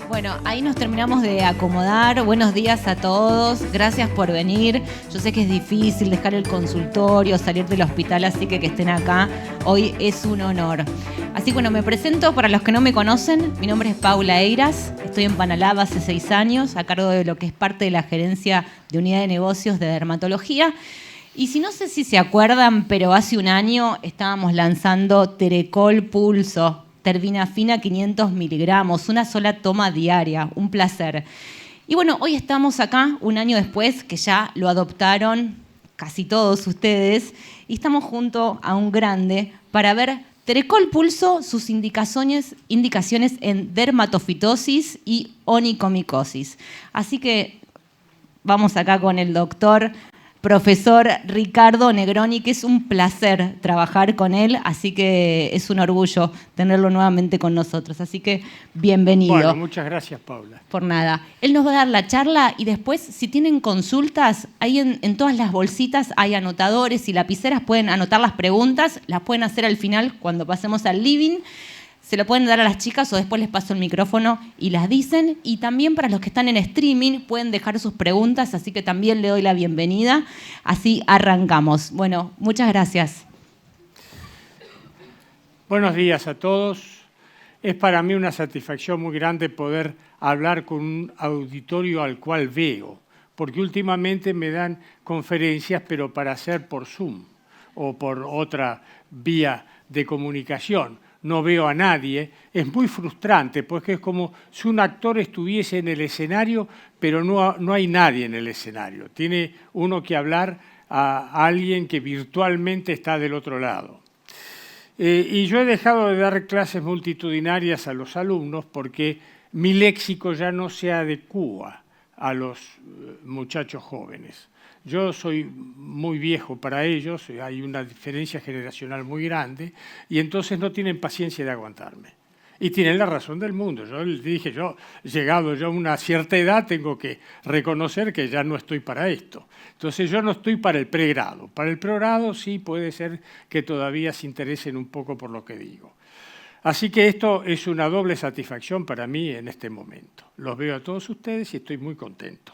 Bueno, ahí nos terminamos de acomodar. Buenos días a todos. Gracias por venir. Yo sé que es difícil dejar el consultorio, salir del hospital, así que estén acá hoy es un honor. Así que bueno, me presento para los que no me conocen. Mi nombre es Paula Eiras. Estoy en Panalab hace 6 años, a cargo de lo que es parte de la gerencia de unidad de negocios de dermatología. Y si no sé si se acuerdan, pero hace un año estábamos lanzando Terecol Pulso. Terbinafina 500 miligramos, una sola toma diaria, un placer. Y bueno, hoy estamos acá, un año después, que ya lo adoptaron casi todos ustedes, y estamos junto a un grande para ver Terecol Pulso, sus indicaciones en dermatofitosis y onicomicosis. Así que vamos acá con el doctor profesor Ricardo Negroni, que es un placer trabajar con él, así que es un orgullo tenerlo nuevamente con nosotros. Así que bienvenido. Bueno, muchas gracias, Paula. Por nada. Él nos va a dar la charla y después, si tienen consultas, ahí en todas las bolsitas hay anotadores y lapiceras, pueden anotar las preguntas, las pueden hacer al final cuando pasemos al living. Se lo pueden dar a las chicas o después les paso el micrófono y las dicen. Y también para los que están en streaming pueden dejar sus preguntas, así que también le doy la bienvenida. Así arrancamos. Bueno, muchas gracias. Buenos días a todos. Es para mí una satisfacción muy grande poder hablar con un auditorio al cual veo, porque últimamente me dan conferencias, pero para hacer por Zoom o por otra vía de comunicación. No veo a nadie, es muy frustrante, porque es como si un actor estuviese en el escenario, pero no hay nadie en el escenario. Tiene uno que hablar a alguien que virtualmente está del otro lado. Y yo he dejado de dar clases multitudinarias a los alumnos porque mi léxico ya no se adecúa a los muchachos jóvenes. Yo soy muy viejo para ellos, hay una diferencia generacional muy grande y entonces no tienen paciencia de aguantarme. Y tienen la razón del mundo. Yo les dije, llegado yo a una cierta edad, tengo que reconocer que ya no estoy para esto. Entonces yo no estoy para el pregrado. Para el pregrado sí puede ser que todavía se interesen un poco por lo que digo. Así que esto es una doble satisfacción para mí en este momento. Los veo a todos ustedes y estoy muy contento.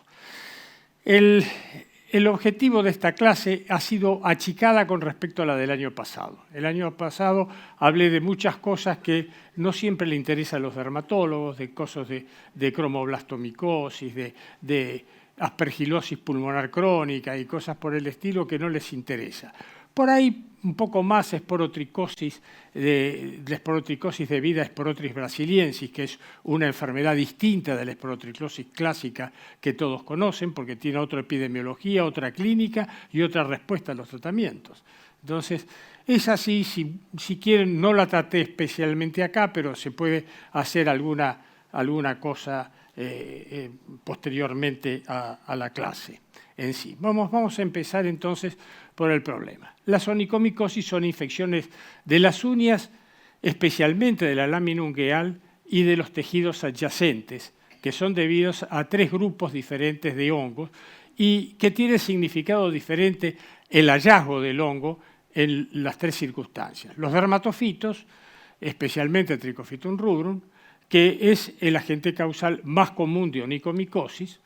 El objetivo de esta clase ha sido achicada con respecto a la del año pasado. El año pasado hablé de muchas cosas que no siempre le interesan a los dermatólogos, de cosas de cromoblastomicosis, de aspergilosis pulmonar crónica y cosas por el estilo que no les interesa. Por ahí un poco más esporotricosis debida a Esporotris brasiliensis, que es una enfermedad distinta de la esporotricosis clásica que todos conocen, porque tiene otra epidemiología, otra clínica y otra respuesta a los tratamientos. Entonces, es así, si quieren, no la traté especialmente acá, pero se puede hacer alguna cosa posteriormente a la clase en sí. Vamos a empezar entonces por el problema. Las onicomicosis son infecciones de las uñas, especialmente de la lámina ungueal y de los tejidos adyacentes, que son debidos a 3 grupos diferentes de hongos y que tiene significado diferente el hallazgo del hongo en las 3 circunstancias. Los dermatofitos, especialmente Trichophyton rubrum, que es el agente causal más común de onicomicosis.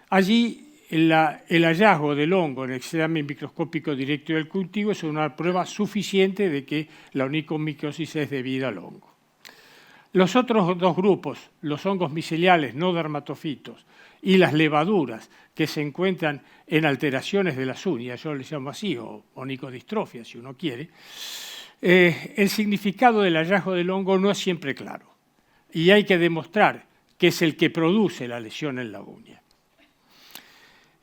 Allí el hallazgo del hongo en el examen microscópico directo del cultivo es una prueba suficiente de que la onicomicosis es debida al hongo. Los otros 2 grupos, los hongos miceliales no dermatofitos y las levaduras que se encuentran en alteraciones de las uñas, yo les llamo así, o onicodistrofia si uno quiere, el significado del hallazgo del hongo no es siempre claro y hay que demostrar que es el que produce la lesión en la uña.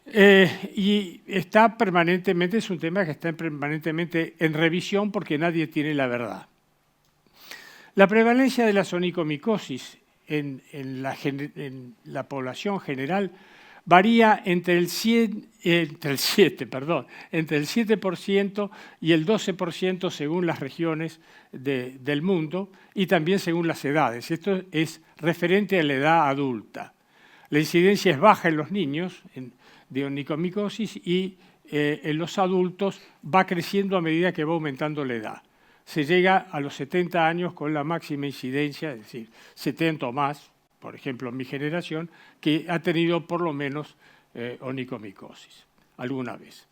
Y está permanentemente, es un tema que está permanentemente en revisión porque nadie tiene la verdad. La prevalencia de la onicomicosis en la población general varía entre el 7% y el 12% según las regiones del mundo y también según las edades. Esto es referente a la edad adulta. La incidencia es baja en los niños de onicomicosis y en los adultos va creciendo a medida que va aumentando la edad. se llega a los 70 años con la máxima incidencia, es decir, 70 o más, por ejemplo, en mi generación, que ha tenido por lo menos onicomicosis alguna vez.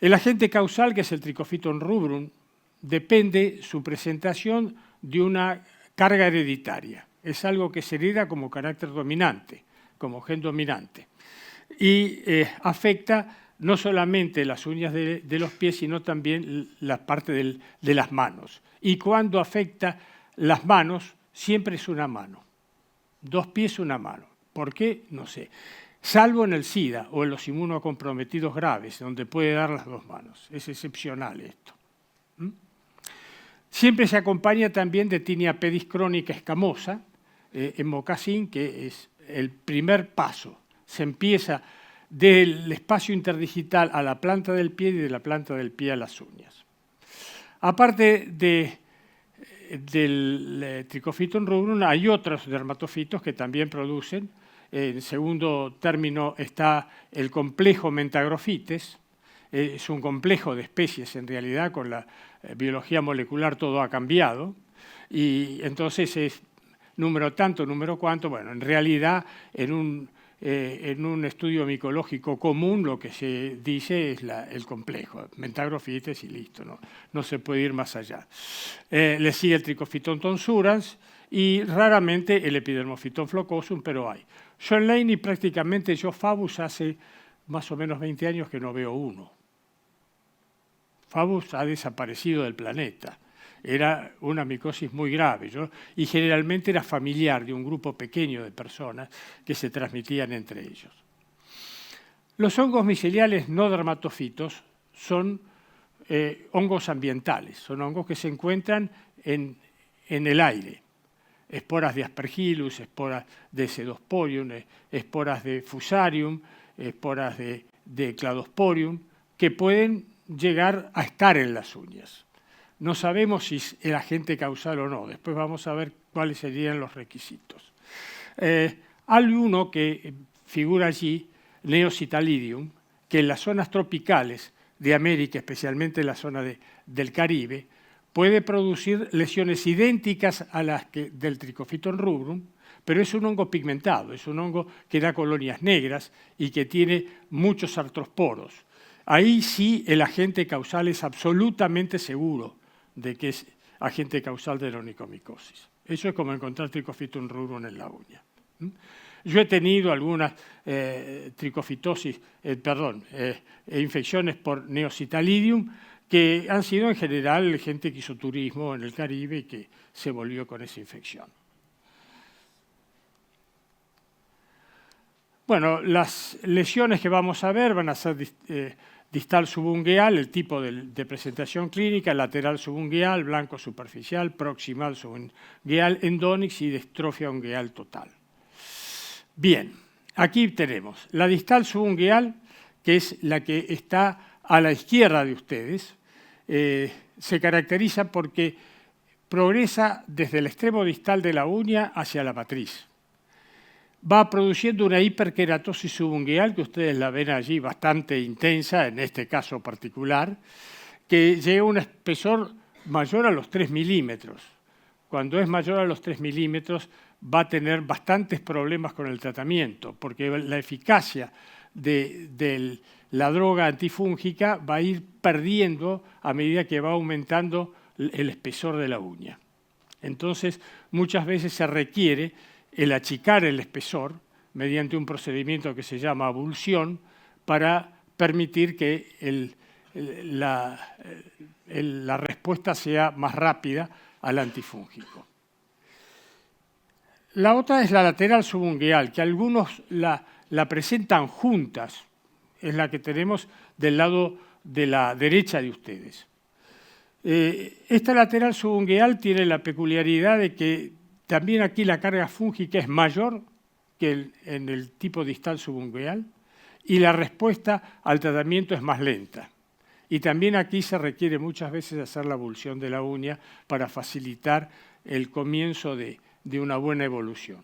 El agente causal, que es el Trichophyton rubrum, depende su presentación de una carga hereditaria. Es algo que se hereda como carácter dominante, como gen dominante. Y afecta no solamente las uñas de los pies, sino también la parte de las manos. Y cuando afecta las manos, siempre es una mano. 2 pies, una mano. ¿Por qué? No sé. Salvo en el SIDA o en los inmunocomprometidos graves, donde puede dar las 2 manos. Es excepcional esto. Siempre se acompaña también de tinea pedis crónica escamosa, en mocasín, que es el primer paso. Se empieza del espacio interdigital a la planta del pie y de la planta del pie a las uñas. Aparte del Trichophyton rubrum, hay otros dermatofitos que también producen. En segundo término está el complejo Mentagrofites. Es un complejo de especies en realidad, con la biología molecular todo ha cambiado. Y entonces es número tanto, número cuanto. Bueno, en realidad en un estudio micológico común lo que se dice es el complejo, Mentagrofites y listo, no se puede ir más allá. Le sigue el Trichophyton tonsurans y raramente el Epidermophyton flocosum, pero hay. John Laney prácticamente, yo Fabaceae hace más o menos 20 años que no veo uno. Fabaceae ha desaparecido del planeta. Era una micosis muy grave y generalmente era familiar de un grupo pequeño de personas que se transmitían entre ellos. Los hongos miceliales no dermatofitos son hongos ambientales, son hongos que se encuentran en el aire. Esporas de Aspergillus, esporas de Pseudosporium, esporas de Fusarium, esporas de Cladosporium, que pueden llegar a estar en las uñas. No sabemos si es el agente causal o no. Después vamos a ver cuáles serían los requisitos. Hay uno que figura allí, Neositalidium, que en las zonas tropicales de América, especialmente en la zona del Caribe, puede producir lesiones idénticas a las del Trichophyton rubrum, pero es un hongo pigmentado, es un hongo que da colonias negras y que tiene muchos artrosporos. Ahí sí el agente causal es absolutamente seguro de que es agente causal de la onicomicosis. Eso es como encontrar Trichophyton rubrum en la uña. Yo he tenido algunas infecciones por Neositalidium que han sido en general gente que hizo turismo en el Caribe y que se volvió con esa infección. Bueno, las lesiones que vamos a ver van a ser distal subungueal, el tipo de presentación clínica, lateral subungueal, blanco superficial, proximal subungueal, endonix y distrofia ungueal total. Bien, aquí tenemos la distal subungueal, que es la que está a la izquierda de ustedes. Se caracteriza porque progresa desde el extremo distal de la uña hacia la matriz. Va produciendo una hiperkeratosis subungueal, que ustedes la ven allí bastante intensa, en este caso particular, que llega a un espesor mayor a los 3 milímetros. Cuando es mayor a los 3 milímetros va a tener bastantes problemas con el tratamiento, porque la eficacia de la droga antifúngica va a ir perdiendo a medida que va aumentando el espesor de la uña. Entonces, muchas veces se requiere el achicar el espesor mediante un procedimiento que se llama abulsión para permitir que la respuesta sea más rápida al antifúngico. La otra es la lateral subungueal, que algunos la presentan juntas, es la que tenemos del lado de la derecha de ustedes. Esta lateral subungueal tiene la peculiaridad de que también aquí la carga fúngica es mayor que en el tipo distal subungueal y la respuesta al tratamiento es más lenta. Y también aquí se requiere muchas veces hacer la abulsión de la uña para facilitar el comienzo de una buena evolución.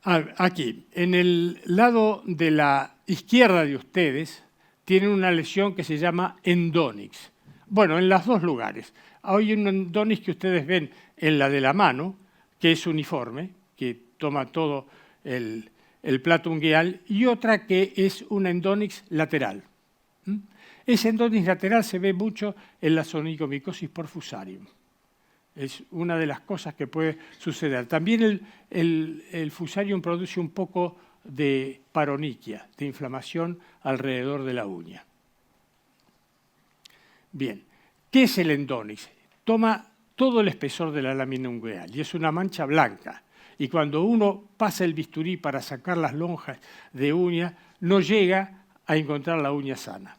Aquí, en el lado de la izquierda de ustedes, tienen una lesión que se llama endonix. Bueno, en los dos lugares. Hay un endonix que ustedes ven en la de la mano, que es uniforme, que toma todo el plato ungueal, y otra que es una endonix lateral. Ese endonix lateral se ve mucho en la onycomicosis por fusarium. Es una de las cosas que puede suceder. También el fusarium produce un poco de paroniquia, de inflamación alrededor de la uña. Bien, ¿qué es el endonix? Toma todo el espesor de la lámina ungueal y es una mancha blanca. Y cuando uno pasa el bisturí para sacar las lonjas de uña, no llega a encontrar la uña sana.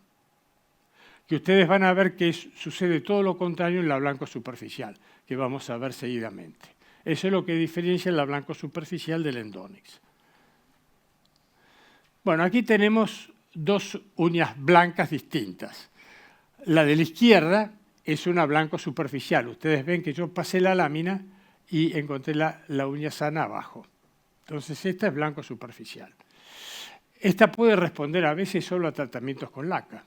Que ustedes van a ver que sucede todo lo contrario en la blanco superficial, que vamos a ver seguidamente. Eso es lo que diferencia la blanco superficial del endonix. Bueno, aquí tenemos dos uñas blancas distintas. La de la izquierda es una blanco superficial. Ustedes ven que yo pasé la lámina y encontré la uña sana abajo. Entonces esta es blanco superficial. Esta puede responder a veces solo a tratamientos con laca,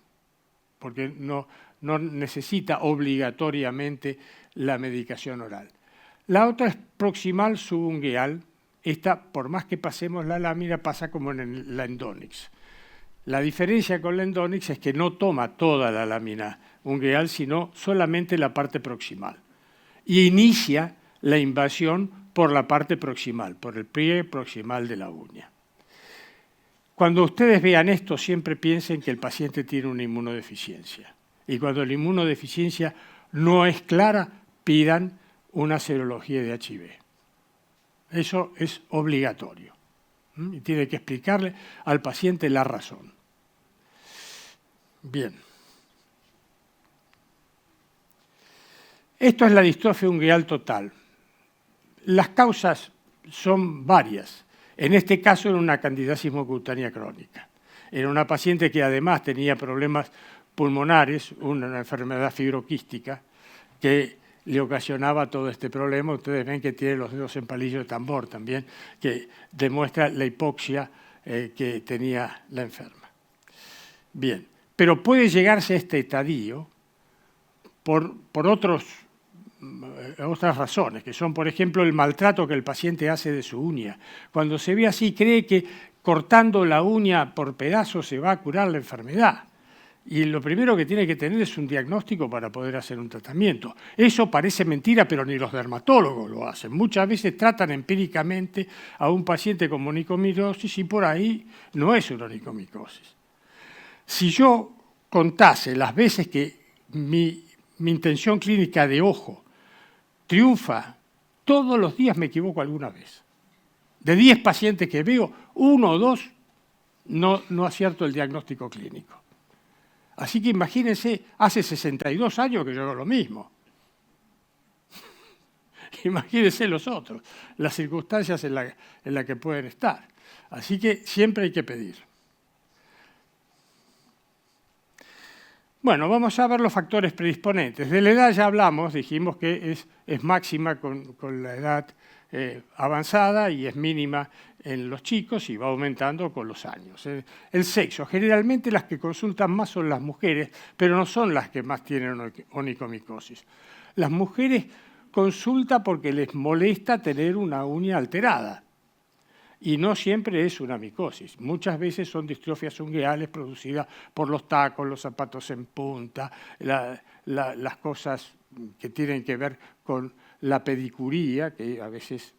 porque no necesita obligatoriamente la medicación oral. La otra es proximal subungueal. Esta, por más que pasemos la lámina, pasa como en la endonix. La diferencia con la endonix es que no toma toda la lámina ungueal, sino solamente la parte proximal. Y inicia la invasión por la parte proximal, por el pliegue proximal de la uña. Cuando ustedes vean esto, siempre piensen que el paciente tiene una inmunodeficiencia. Y cuando la inmunodeficiencia no es clara, pidan una serología de HIV. Eso es obligatorio. Y tiene que explicarle al paciente la razón. Bien. Esto es la distrofia ungueal total. Las causas son varias. En este caso era una candidiasis mucocutánea crónica. Era una paciente que además tenía problemas pulmonares, una enfermedad fibroquística que le ocasionaba todo este problema. Ustedes ven que tiene los dedos en palillo de tambor también, que demuestra la hipoxia que tenía la enferma. Bien, pero puede llegarse a este estadio por otras razones, que son, por ejemplo, el maltrato que el paciente hace de su uña. Cuando se ve así, cree que cortando la uña por pedazos se va a curar la enfermedad. Y lo primero que tiene que tener es un diagnóstico para poder hacer un tratamiento. Eso parece mentira, pero ni los dermatólogos lo hacen. Muchas veces tratan empíricamente a un paciente con onycomicosis y por ahí no es una onycomicosis. Si yo contase las veces que mi intención clínica de ojo triunfa, todos los días me equivoco alguna vez. De 10 pacientes que veo, 1 o 2 no acierto el diagnóstico clínico. Así que imagínense, hace 62 años que yo hago lo mismo. Imagínense los otros, las circunstancias en las que pueden estar. Así que siempre hay que pedir. Bueno, vamos a ver los factores predisponentes. De la edad ya hablamos, dijimos que es máxima con la edad avanzada y es mínima en los chicos y va aumentando con los años. El sexo, generalmente las que consultan más son las mujeres, pero no son las que más tienen onycomicosis. Las mujeres consultan porque les molesta tener una uña alterada. Y no siempre es una micosis. Muchas veces son distrofias ungueales producidas por los tacos, los zapatos en punta, las cosas que tienen que ver con la pedicuría, que a veces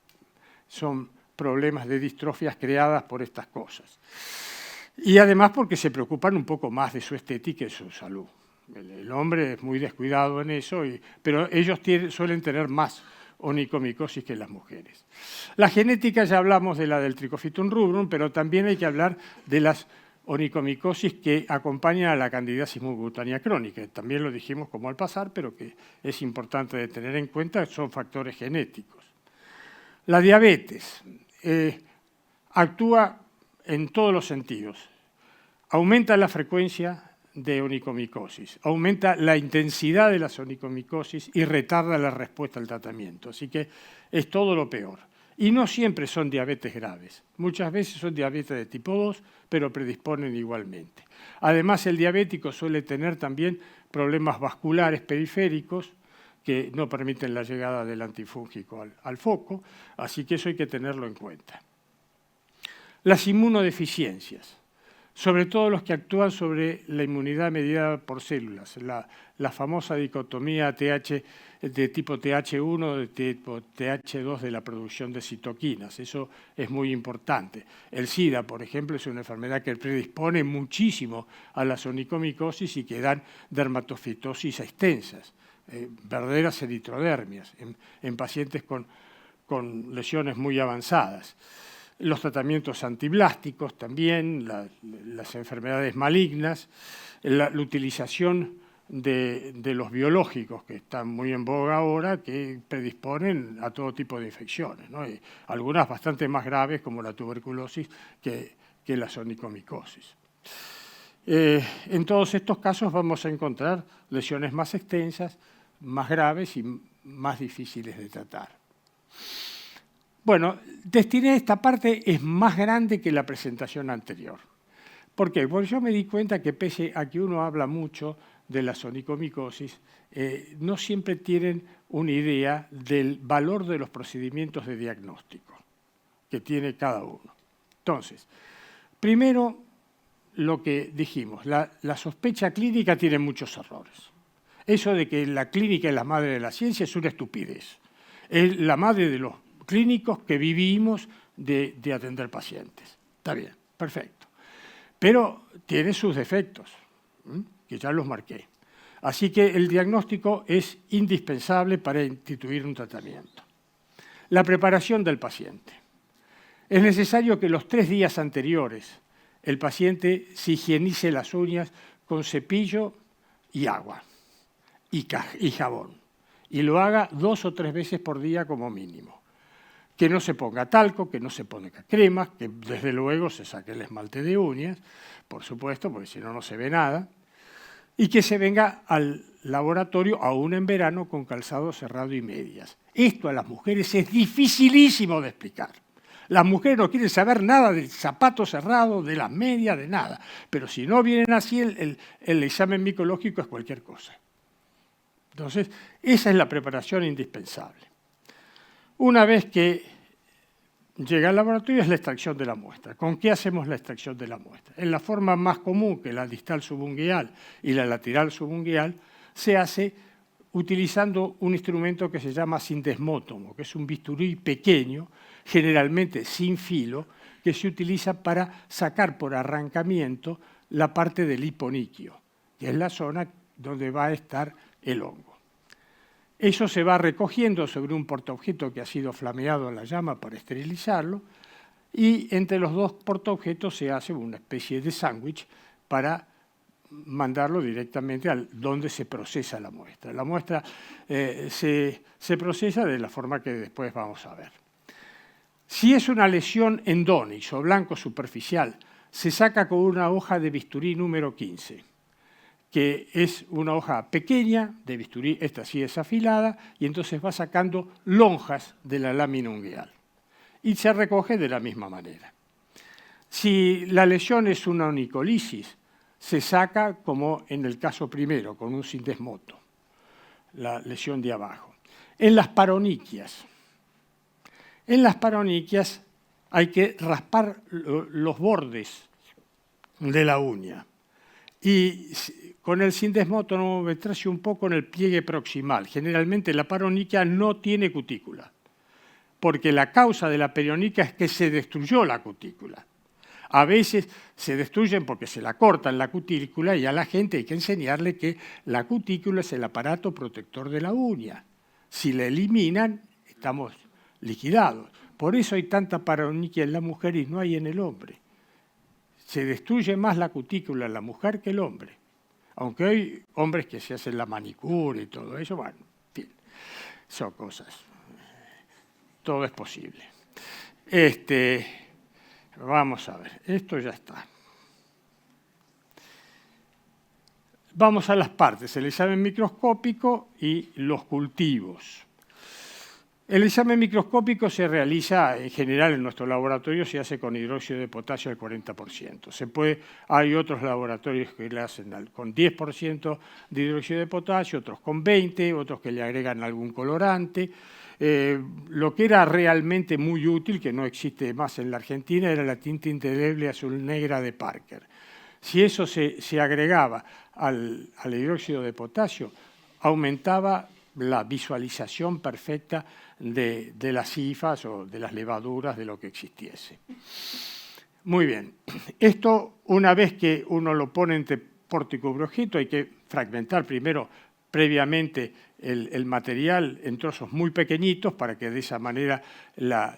son problemas de distrofias creadas por estas cosas. Y además porque se preocupan un poco más de su estética y su salud. El hombre es muy descuidado en eso, pero ellos suelen tener más onycomicosis que las mujeres. La genética, ya hablamos de la del Trichofitum rubrum, pero también hay que hablar de las onycomicosis que acompañan a la candidiasis mucocutánea crónica. También lo dijimos como al pasar, pero que es importante de tener en cuenta, son factores genéticos. La diabetes actúa en todos los sentidos. Aumenta la frecuencia de onycomicosis, aumenta la intensidad de las onycomicosis y retarda la respuesta al tratamiento. Así que es todo lo peor. Y no siempre son diabetes graves. Muchas veces son diabetes de tipo 2, pero predisponen igualmente. Además, el diabético suele tener también problemas vasculares periféricos que no permiten la llegada del antifúngico al foco, así que eso hay que tenerlo en cuenta. Las inmunodeficiencias, sobre todo los que actúan sobre la inmunidad mediada por células, la famosa dicotomía de tipo TH1 de tipo TH2 de la producción de citoquinas. Eso es muy importante. El SIDA, por ejemplo, es una enfermedad que predispone muchísimo a la onicomicosis y que dan dermatofitosis extensas, verdaderas eritrodermias en pacientes con lesiones muy avanzadas. Los tratamientos antiblásticos también, las enfermedades malignas, la utilización de los biológicos que están muy en boga ahora, que predisponen a todo tipo de infecciones, ¿no? Y algunas bastante más graves como la tuberculosis que la onicomicosis. En todos estos casos vamos a encontrar lesiones más extensas, más graves y más difíciles de tratar. Bueno, destiné esta parte, es más grande que la presentación anterior. ¿Por qué? Porque yo me di cuenta que pese a que uno habla mucho de la onicomicosis, no siempre tienen una idea del valor de los procedimientos de diagnóstico que tiene cada uno. Entonces, primero, lo que dijimos, la sospecha clínica tiene muchos errores. Eso de que la clínica es la madre de la ciencia es una estupidez. Es la madre de los clínicos que vivimos de atender pacientes. Está bien, perfecto. Pero tiene sus defectos, que ya los marqué. Así que el diagnóstico es indispensable para instituir un tratamiento. La preparación del paciente. Es necesario que los 3 días anteriores el paciente se higienice las uñas con cepillo y agua y jabón. Y lo haga 2 o 3 veces por día como mínimo. Que no se ponga talco, que no se ponga cremas, que desde luego se saque el esmalte de uñas, por supuesto, porque si no, no se ve nada. Y que se venga al laboratorio, aún en verano, con calzado cerrado y medias. Esto a las mujeres es dificilísimo de explicar. Las mujeres no quieren saber nada del zapato cerrado, de las medias, de nada. Pero si no vienen así, el examen micológico es cualquier cosa. Entonces, esa es la preparación indispensable. Una vez que llega al laboratorio es la extracción de la muestra. ¿Con qué hacemos la extracción de la muestra? En la forma más común, que la distal subungueal y la lateral subungueal, se hace utilizando un instrumento que se llama sindesmótomo, que es un bisturí pequeño, generalmente sin filo, que se utiliza para sacar por arrancamiento la parte del hiponiquio, que es la zona donde va a estar el hongo. Eso se va recogiendo sobre un portaobjeto que ha sido flameado en la llama para esterilizarlo, y entre los 2 portaobjetos se hace una especie de sándwich para mandarlo directamente a donde se procesa la muestra. La muestra se procesa de la forma que después vamos a ver. Si es una lesión endónix o blanco superficial, se saca con una hoja de bisturí número 15, que es una hoja pequeña de bisturí, esta sí es afilada, y entonces va sacando lonjas de la lámina ungueal. Y se recoge de la misma manera. Si la lesión es una onicolisis, se saca, como en el caso primero, con un sindesmoto, la lesión de abajo. En las paroniquias hay que raspar los bordes de la uña y con el sindesmoto meterse un poco en el pliegue proximal. Generalmente la paroniquia no tiene cutícula, porque la causa de la perioniquia es que se destruyó la cutícula. A veces se destruyen porque se la cortan la cutícula y a la gente hay que enseñarle que la cutícula es el aparato protector de la uña. Si la eliminan, estamos liquidados. Por eso hay tanta paroniquia en la mujer y no hay en el hombre. Se destruye más la cutícula en la mujer que el hombre. Aunque hay hombres que se hacen la manicura y todo eso, bueno, en fin, son cosas. Todo es posible. Vamos a ver, esto ya está. Vamos a las partes, el examen microscópico y los cultivos. El examen microscópico se realiza, en general en nuestro laboratorio, se hace con hidróxido de potasio al 40%. Hay otros laboratorios que lo hacen con 10% de hidróxido de potasio, otros con 20%, otros que le agregan algún colorante. Lo que era realmente muy útil, que no existe más en la Argentina, era la tinta indeleble azul negra de Parker. Si eso se agregaba al hidróxido de potasio, aumentaba la visualización perfecta de las hifas o de las levaduras de lo que existiese. Muy bien. Esto, una vez que uno lo pone entre porte y cubreobjeto, hay que fragmentar primero previamente el material en trozos muy pequeñitos para que de esa manera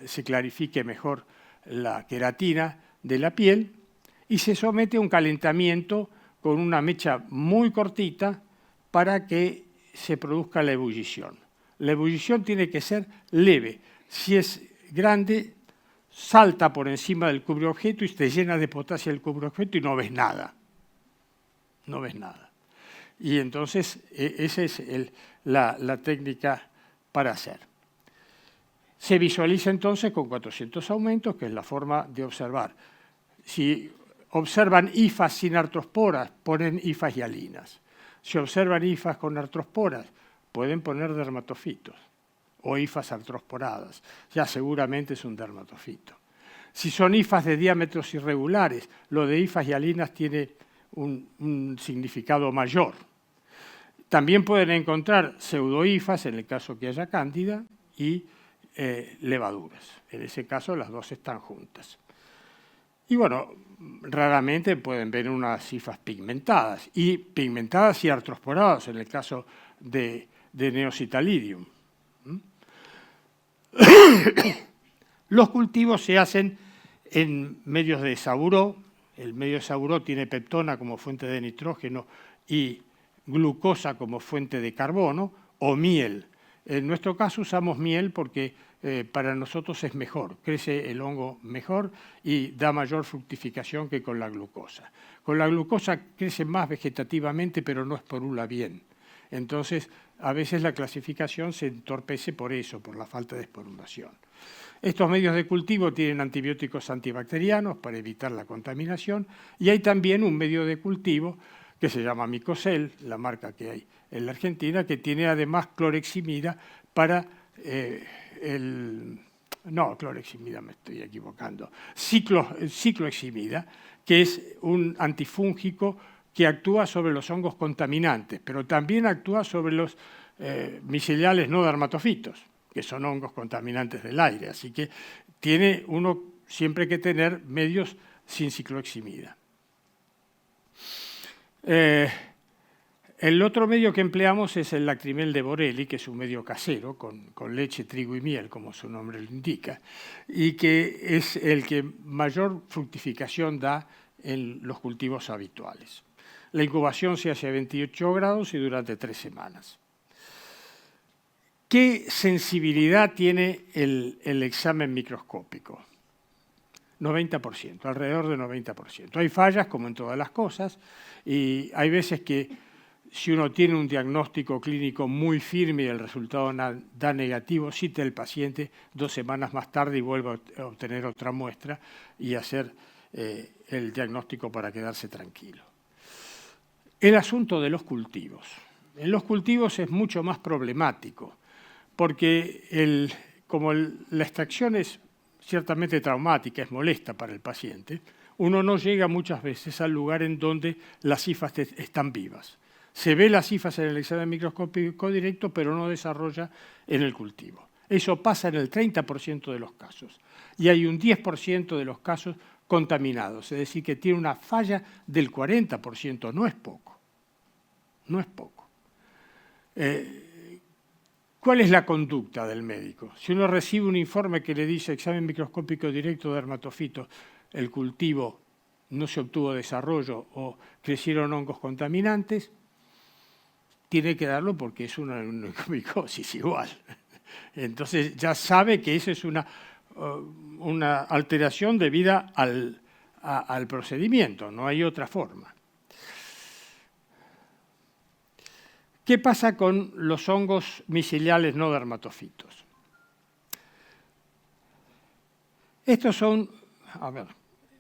se clarifique mejor la queratina de la piel y se somete a un calentamiento con una mecha muy cortita para que se produzca la ebullición. La ebullición tiene que ser leve. Si es grande, salta por encima del cubreobjeto y te llena de potasio el cubreobjeto y no ves nada. No ves nada. Y entonces esa es la técnica para hacer. Se visualiza entonces con 400 aumentos, que es la forma de observar. Si observan hifas sin artrosporas, ponen hifas hialinas. Si observan hifas con artrosporas, pueden poner dermatofitos o hifas artrosporadas. Ya seguramente es un dermatofito. Si son hifas de diámetros irregulares, lo de hifas hialinas tiene un significado mayor. También pueden encontrar pseudohifas, en el caso que haya cándida, y levaduras. En ese caso, las dos están juntas. Y bueno, raramente pueden ver unas hifas pigmentadas y artrosporadas, en el caso de Neositalidium. Los cultivos se hacen en medios de saburó. El medio de saburó tiene peptona como fuente de nitrógeno y glucosa como fuente de carbono, o miel. En nuestro caso usamos miel porque para nosotros es mejor, crece el hongo mejor y da mayor fructificación que con la glucosa. Con la glucosa crece más vegetativamente, pero no esporula bien. Entonces, a veces la clasificación se entorpece por eso, por la falta de esporulación. Estos medios de cultivo tienen antibióticos antibacterianos para evitar la contaminación y hay también un medio de cultivo que se llama Micocel, la marca que hay en la Argentina, que tiene además cloreximida para cloreximida me estoy equivocando, cicloheximida, que es un antifúngico que actúa sobre los hongos contaminantes, pero también actúa sobre los miceliales no dermatofitos, que son hongos contaminantes del aire. Así que tiene uno siempre que tener medios sin cicloheximida. El otro medio que empleamos es el lacrimel de Borelli, que es un medio casero, con leche, trigo y miel, como su nombre lo indica, y que es el que mayor fructificación da en los cultivos habituales. La incubación se hace a 28 grados y durante 3 semanas. ¿Qué sensibilidad tiene el examen microscópico? 90%, alrededor de 90%. Hay fallas, como en todas las cosas, y hay veces que si uno tiene un diagnóstico clínico muy firme y el resultado da negativo, cita el paciente 2 semanas más tarde y vuelve a obtener otra muestra y hacer el diagnóstico para quedarse tranquilo. El asunto de los cultivos. En los cultivos es mucho más problemático, porque como la extracción es ciertamente traumática, es molesta para el paciente, uno no llega muchas veces al lugar en donde las hifas están vivas. Se ve las hifas en el examen microscópico directo, pero no desarrolla en el cultivo. Eso pasa en el 30% de los casos. Y hay un 10% de los casos contaminados, es decir, que tiene una falla del 40%, no es poco. No es poco. ¿Cuál es la conducta del médico? Si uno recibe un informe que le dice examen microscópico directo de dermatofitos, el cultivo no se obtuvo desarrollo o crecieron hongos contaminantes, tiene que darlo porque es una micosis igual. Entonces ya sabe que esa es una alteración debida al procedimiento, no hay otra forma. ¿Qué pasa con los hongos miceliales no dermatofitos? Estos son, a ver,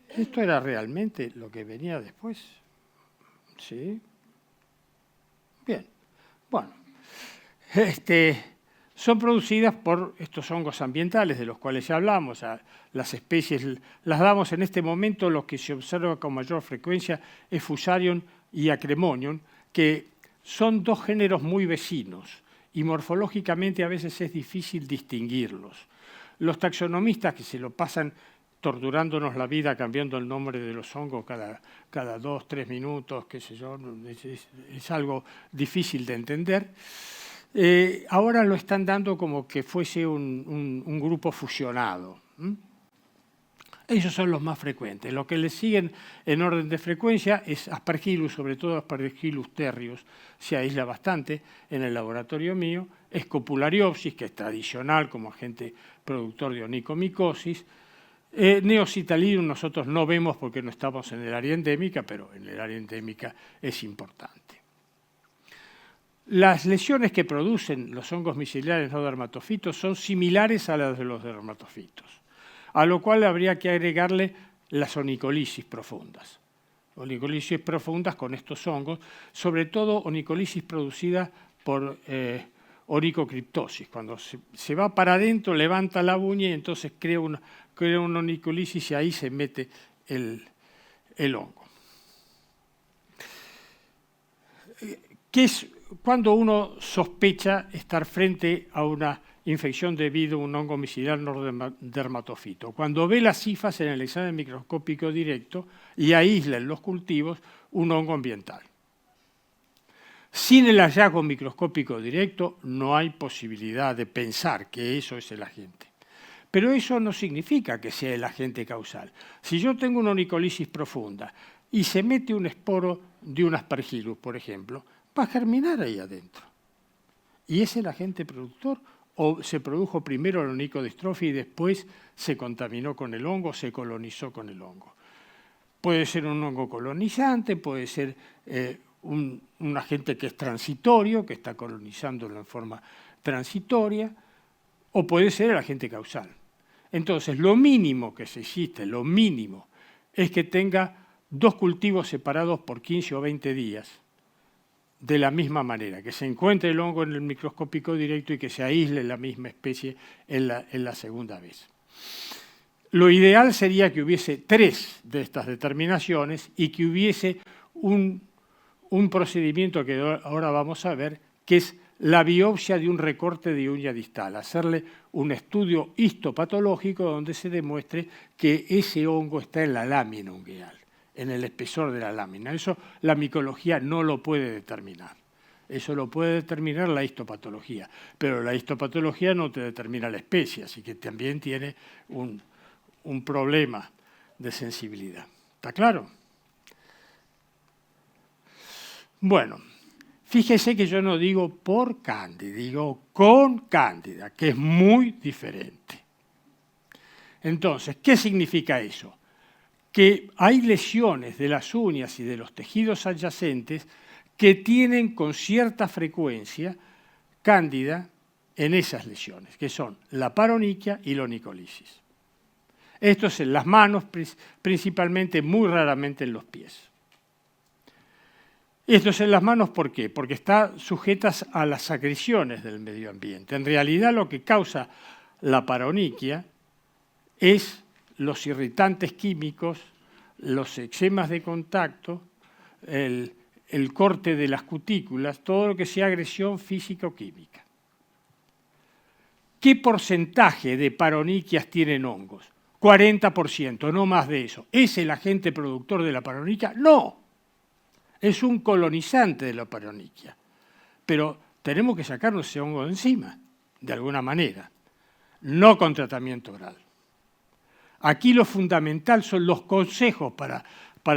¿esto era realmente lo que venía después? Sí. Bien, bueno. Son producidas por estos hongos ambientales de los cuales ya hablamos. Las especies las damos en este momento, lo que se observa con mayor frecuencia es Fusarium y Acremonium, que son dos géneros muy vecinos y morfológicamente a veces es difícil distinguirlos. Los taxonomistas que se lo pasan torturándonos la vida cambiando el nombre de los hongos cada 2, 3 minutos, qué sé yo, es algo difícil de entender. Ahora lo están dando como que fuese un grupo fusionado. Ellos son los más frecuentes. Lo que les siguen en orden de frecuencia es Aspergillus, sobre todo Aspergillus tertius, se aísla bastante en el laboratorio mío, Scopulariopsis, que es tradicional como agente productor de onicomicosis, Neocitalidum nosotros no vemos porque no estamos en el área endémica, pero en el área endémica es importante. Las lesiones que producen los hongos miceliales no dermatofitos son similares a las de los dermatofitos, a lo cual habría que agregarle las onicolisis profundas. Onicolisis profundas con estos hongos, sobre todo onicolisis producida por onicocriptosis. Cuando se va para adentro, levanta la uña y entonces crea una onicolisis y ahí se mete el hongo. ¿Qué es cuando uno sospecha estar frente a una infección debido a un hongo micelial no dermatofito? Cuando ve las cifras en el examen microscópico directo y aísla en los cultivos un hongo ambiental. Sin el hallazgo microscópico directo no hay posibilidad de pensar que eso es el agente. Pero eso no significa que sea el agente causal. Si yo tengo una onicolisis profunda y se mete un esporo de un Aspergillus, por ejemplo, va a germinar ahí adentro. ¿Y es el agente productor? ¿O se produjo primero la onicodistrofia y después se contaminó con el hongo, se colonizó con el hongo? Puede ser un hongo colonizante, puede ser un agente que es transitorio, que está colonizándolo en forma transitoria, o puede ser el agente causal. Entonces, lo mínimo que se existe, lo mínimo, es que tenga 2 cultivos separados por 15 o 20 días, de la misma manera, que se encuentre el hongo en el microscópico directo y que se aísle la misma especie en la segunda vez. Lo ideal sería que hubiese 3 de estas determinaciones y que hubiese un procedimiento que ahora vamos a ver, que es la biopsia de un recorte de uña distal, hacerle un estudio histopatológico donde se demuestre que ese hongo está en la lámina ungueal, en el espesor de la lámina. Eso la micología no lo puede determinar. Eso lo puede determinar la histopatología, pero la histopatología no te determina la especie, así que también tiene un problema de sensibilidad. ¿Está claro? Bueno, fíjese que yo no digo por cándida, digo con cándida, que es muy diferente. Entonces, ¿qué significa eso? Que hay lesiones de las uñas y de los tejidos adyacentes que tienen con cierta frecuencia cándida en esas lesiones, que son la paronychia y la onicolisis. Esto es en las manos, principalmente, muy raramente en los pies. Esto es en las manos, ¿por qué? Porque están sujetas a las agresiones del medio ambiente. En realidad lo que causa la paronychia es los irritantes químicos, los eczemas de contacto, el corte de las cutículas, todo lo que sea agresión física o química. ¿Qué porcentaje de paronychias tienen hongos? 40%, no más de eso. ¿Es el agente productor de la paronychia? No. Es un colonizante de la paronychia. Pero tenemos que sacarnos ese hongo de encima, de alguna manera. No con tratamiento oral. Aquí lo fundamental son los consejos para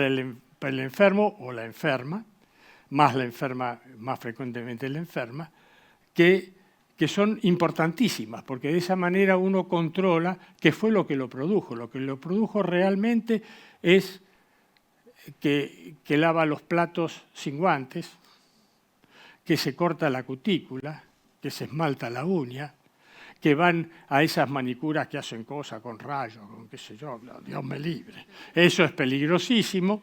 el enfermo o la enferma, más frecuentemente la enferma, que son importantísimas, porque de esa manera uno controla qué fue lo que lo produjo. Lo que lo produjo realmente es que lava los platos sin guantes, que se corta la cutícula, que se esmalta la uña, que van a esas manicuras que hacen cosas con rayos, con qué sé yo, Dios me libre. Eso es peligrosísimo,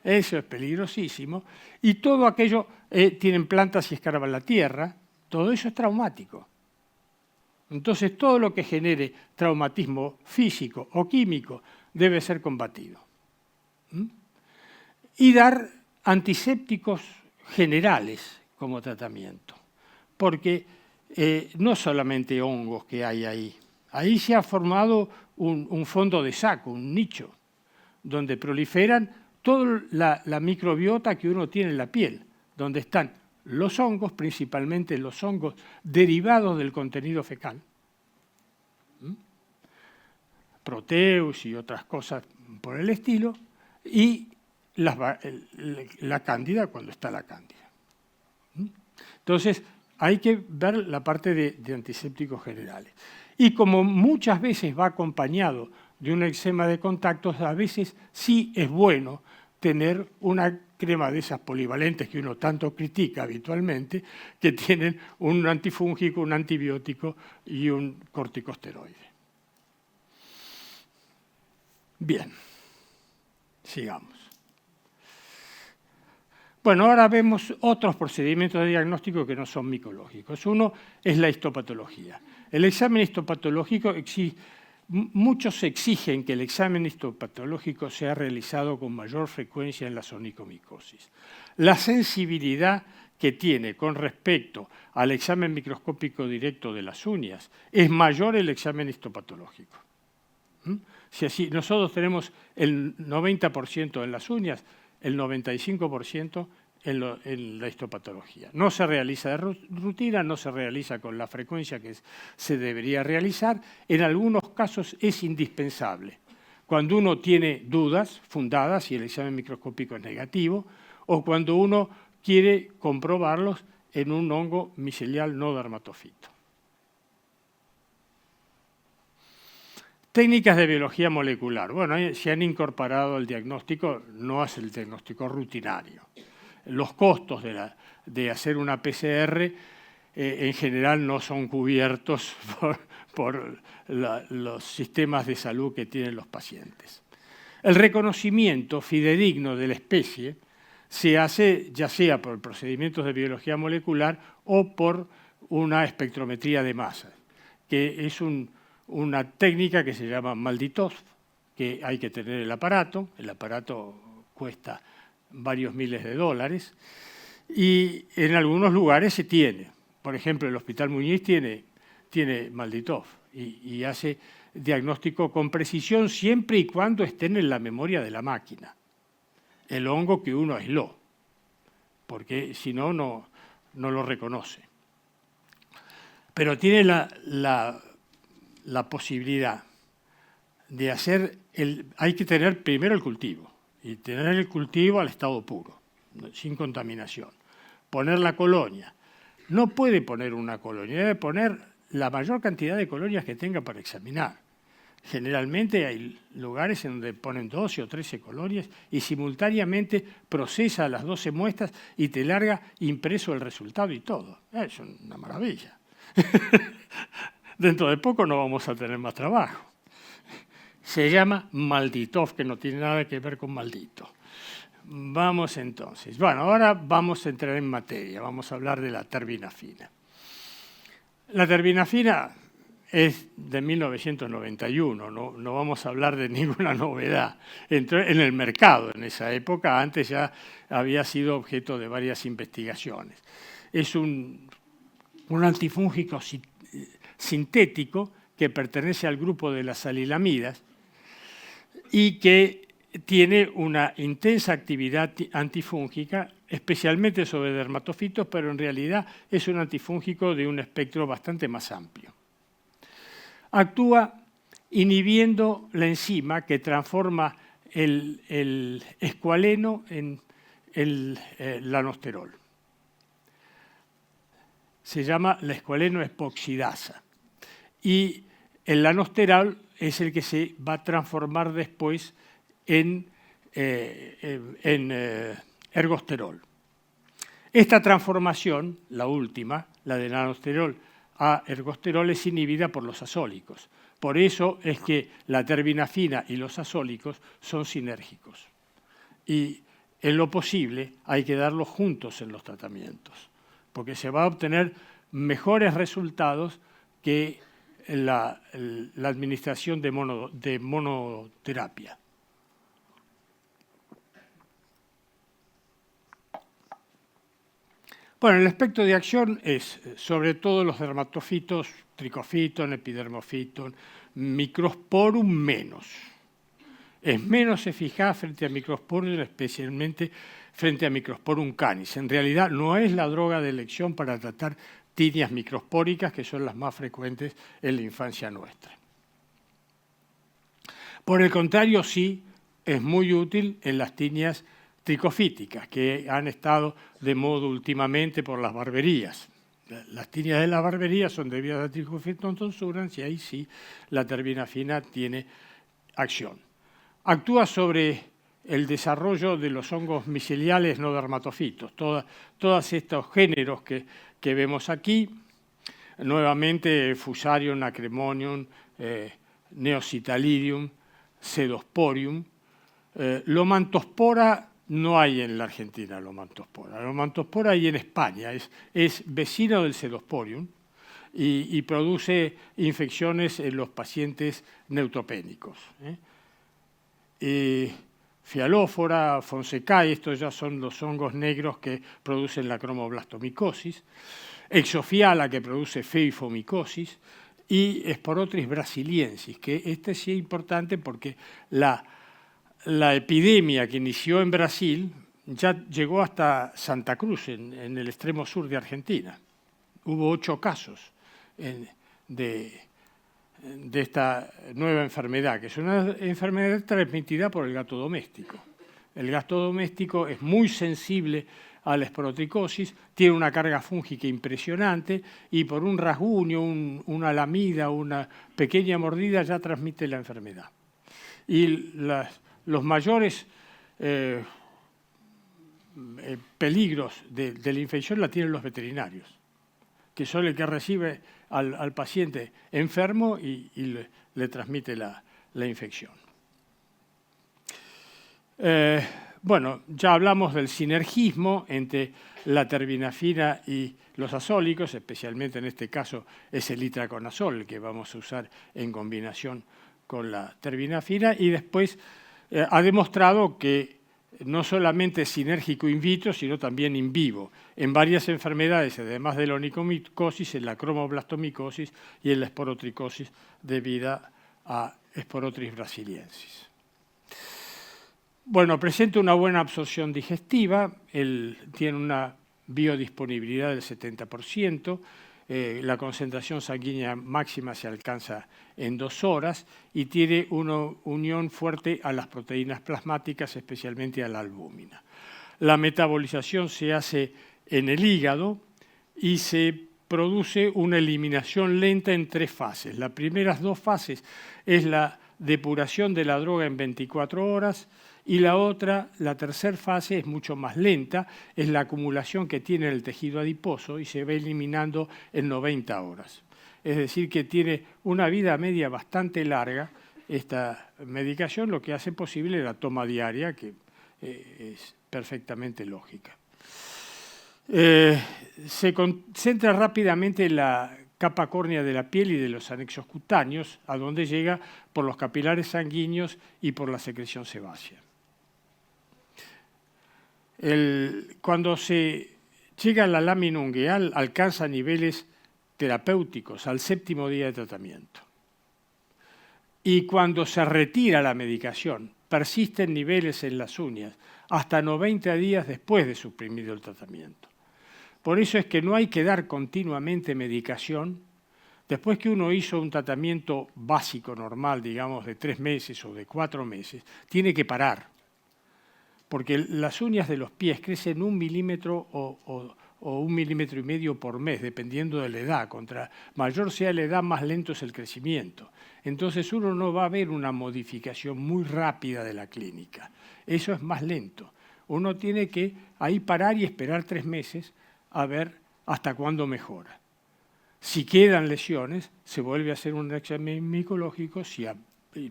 eso es peligrosísimo. Y todo aquello, tienen plantas y escarban la tierra, todo eso es traumático. Entonces, todo lo que genere traumatismo físico o químico debe ser combatido. Y dar antisépticos generales como tratamiento, porque no solamente hongos que hay ahí. Ahí se ha formado un fondo de saco, un nicho, donde proliferan toda la microbiota que uno tiene en la piel, donde están los hongos, principalmente los hongos derivados del contenido fecal, Proteus y otras cosas por el estilo, y la cándida cuando está la cándida. Entonces, hay que ver la parte de antisépticos generales. Y como muchas veces va acompañado de un eczema de contactos, a veces sí es bueno tener una crema de esas polivalentes que uno tanto critica habitualmente, que tienen un antifúngico, un antibiótico y un corticosteroide. Bien, sigamos. Bueno, ahora vemos otros procedimientos de diagnóstico que no son micológicos. Uno es la histopatología. El examen histopatológico, muchos exigen que el examen histopatológico sea realizado con mayor frecuencia en la onicomicosis. La sensibilidad que tiene con respecto al examen microscópico directo de las uñas es mayor el examen histopatológico. Si así, nosotros tenemos el 90% en las uñas, el 95% en la histopatología. No se realiza de rutina, no se realiza con la frecuencia que se debería realizar. En algunos casos es indispensable. Cuando uno tiene dudas fundadas y el examen microscópico es negativo, o cuando uno quiere comprobarlos en un hongo micelial no dermatofito. Técnicas de biología molecular. Bueno, se han incorporado al diagnóstico, no es el diagnóstico rutinario. Los costos de hacer una PCR en general no son cubiertos por los sistemas de salud que tienen los pacientes. El reconocimiento fidedigno de la especie se hace ya sea por procedimientos de biología molecular o por una espectrometría de masa, que es una técnica que se llama MALDI-TOF, que hay que tener el aparato cuesta varios miles de dólares, y en algunos lugares se tiene. Por ejemplo, el Hospital Muñiz tiene MALDI-TOF y hace diagnóstico con precisión siempre y cuando estén en la memoria de la máquina, el hongo que uno aisló, porque si no, no lo reconoce. Pero tiene la posibilidad de hacer, hay que tener primero el cultivo, y tener el cultivo al estado puro, sin contaminación. Poner la colonia. No puede poner una colonia, debe poner la mayor cantidad de colonias que tenga para examinar. Generalmente hay lugares en donde ponen 12 o 13 colonias y simultáneamente procesa las 12 muestras y te larga impreso el resultado y todo. Es una maravilla. Dentro de poco no vamos a tener más trabajo. Se llama MALDI-TOF, que no tiene nada que ver con maldito. Vamos entonces. Bueno, ahora vamos a entrar en materia. Vamos a hablar de la terbinafina. La terbinafina es de 1991, no vamos a hablar de ninguna novedad. Entró en el mercado en esa época, antes ya había sido objeto de varias investigaciones. Es un antifúngico sintético que pertenece al grupo de las salilamidas y que tiene una intensa actividad antifúngica, especialmente sobre dermatofitos, pero en realidad es un antifúngico de un espectro bastante más amplio. Actúa inhibiendo la enzima que transforma el escualeno en el lanosterol. Se llama la escualeno epoxidasa. Y el lanosterol es el que se va a transformar después en ergosterol. Esta transformación, la última, la de lanosterol a ergosterol es inhibida por los azólicos. Por eso es que la terbinafina y los azólicos son sinérgicos. Y en lo posible hay que darlos juntos en los tratamientos, porque se va a obtener mejores resultados que la administración de monoterapia. Bueno, el espectro de acción es sobre todo los dermatofitos, tricofiton, epidermofiton, microsporum menos. Es menos eficaz frente a microsporum, especialmente frente a microsporum canis. En realidad no es la droga de elección para tratar tinias microspóricas, que son las más frecuentes en la infancia nuestra. Por el contrario, sí es muy útil en las tinias tricofíticas, que han estado de moda últimamente por las barberías. Las tinias de la barbería son debidas a Trichofiton tonsurans y ahí sí la terbinafina tiene acción. Actúa sobre el desarrollo de los hongos miceliales no dermatofitos, todos estos géneros que vemos aquí, nuevamente Fusarium, Acremonium, Neocitalidium, Pseudosporium. Lomantospora no hay en la Argentina, Lomantospora hay en España, es vecino del Pseudosporium y produce infecciones en los pacientes neutropénicos. Fialófora, fonsecae, estos ya son los hongos negros que producen la cromoblastomicosis, Exofiala, que produce feifomicosis, y Sporotris brasiliensis, que este sí es importante porque la epidemia que inició en Brasil ya llegó hasta Santa Cruz, en el extremo sur de Argentina. Hubo 8 casos de esta nueva enfermedad, que es una enfermedad transmitida por el gato doméstico. El gato doméstico es muy sensible a la esporotricosis, tiene una carga fúngica impresionante y por un rasguño, una lamida, una pequeña mordida ya transmite la enfermedad. Y los mayores peligros de la infección la tienen los veterinarios, que son el que recibe al paciente enfermo y le transmite la infección. Bueno, ya hablamos del sinergismo entre la terbinafina y los azólicos, especialmente en este caso es el itraconazol, el que vamos a usar en combinación con la terbinafina, y después ha demostrado que no solamente es sinérgico in vitro, sino también in vivo, en varias enfermedades, además de la onicomicosis, en la cromoblastomicosis y en la esporotricosis debida a Sporotris brasiliensis. Bueno, presenta una buena absorción digestiva, tiene una biodisponibilidad del 70%, la concentración sanguínea máxima se alcanza en 2 horas y tiene una unión fuerte a las proteínas plasmáticas, especialmente a la albúmina. La metabolización se hace en el hígado y se produce una eliminación lenta en 3 fases. Las primeras 2 fases es la depuración de la droga en 24 horas y la tercera fase es mucho más lenta, es la acumulación que tiene el tejido adiposo y se va eliminando en 90 horas. Es decir, que tiene una vida media bastante larga esta medicación, lo que hace posible la toma diaria, que es perfectamente lógica. Se concentra rápidamente en la capa córnea de la piel y de los anexos cutáneos, a donde llega por los capilares sanguíneos y por la secreción sebácea. Cuando se llega a la lámina ungueal, alcanza niveles terapéuticos al 7º día de tratamiento. Y cuando se retira la medicación, persisten niveles en las uñas hasta 90 días después de suprimido el tratamiento. Por eso es que no hay que dar continuamente medicación. Después que uno hizo un tratamiento básico, normal, digamos, de 3 meses o de 4 meses, tiene que parar. Porque las uñas de los pies crecen 1 milímetro o 1,5 milímetros por mes, dependiendo de la edad. Contra mayor sea la edad, más lento es el crecimiento. Entonces uno no va a ver una modificación muy rápida de la clínica. Eso es más lento. Uno tiene que ahí parar y esperar 3 meses a ver hasta cuándo mejora. Si quedan lesiones, se vuelve a hacer un examen micológico. Si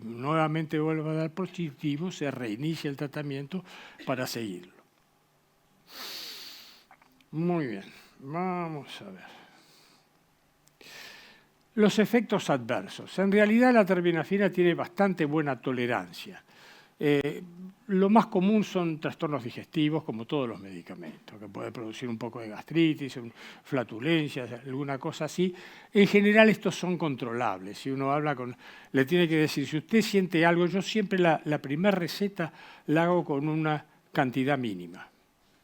nuevamente vuelve a dar positivo, se reinicia el tratamiento para seguirlo. Muy bien, vamos a ver. Los efectos adversos. En realidad la terbinafina tiene bastante buena tolerancia. Lo más común son trastornos digestivos, como todos los medicamentos, que puede producir un poco de gastritis, flatulencias, alguna cosa así. En general estos son controlables. Si uno habla le tiene que decir, si usted siente algo, yo siempre la primera receta la hago con una cantidad mínima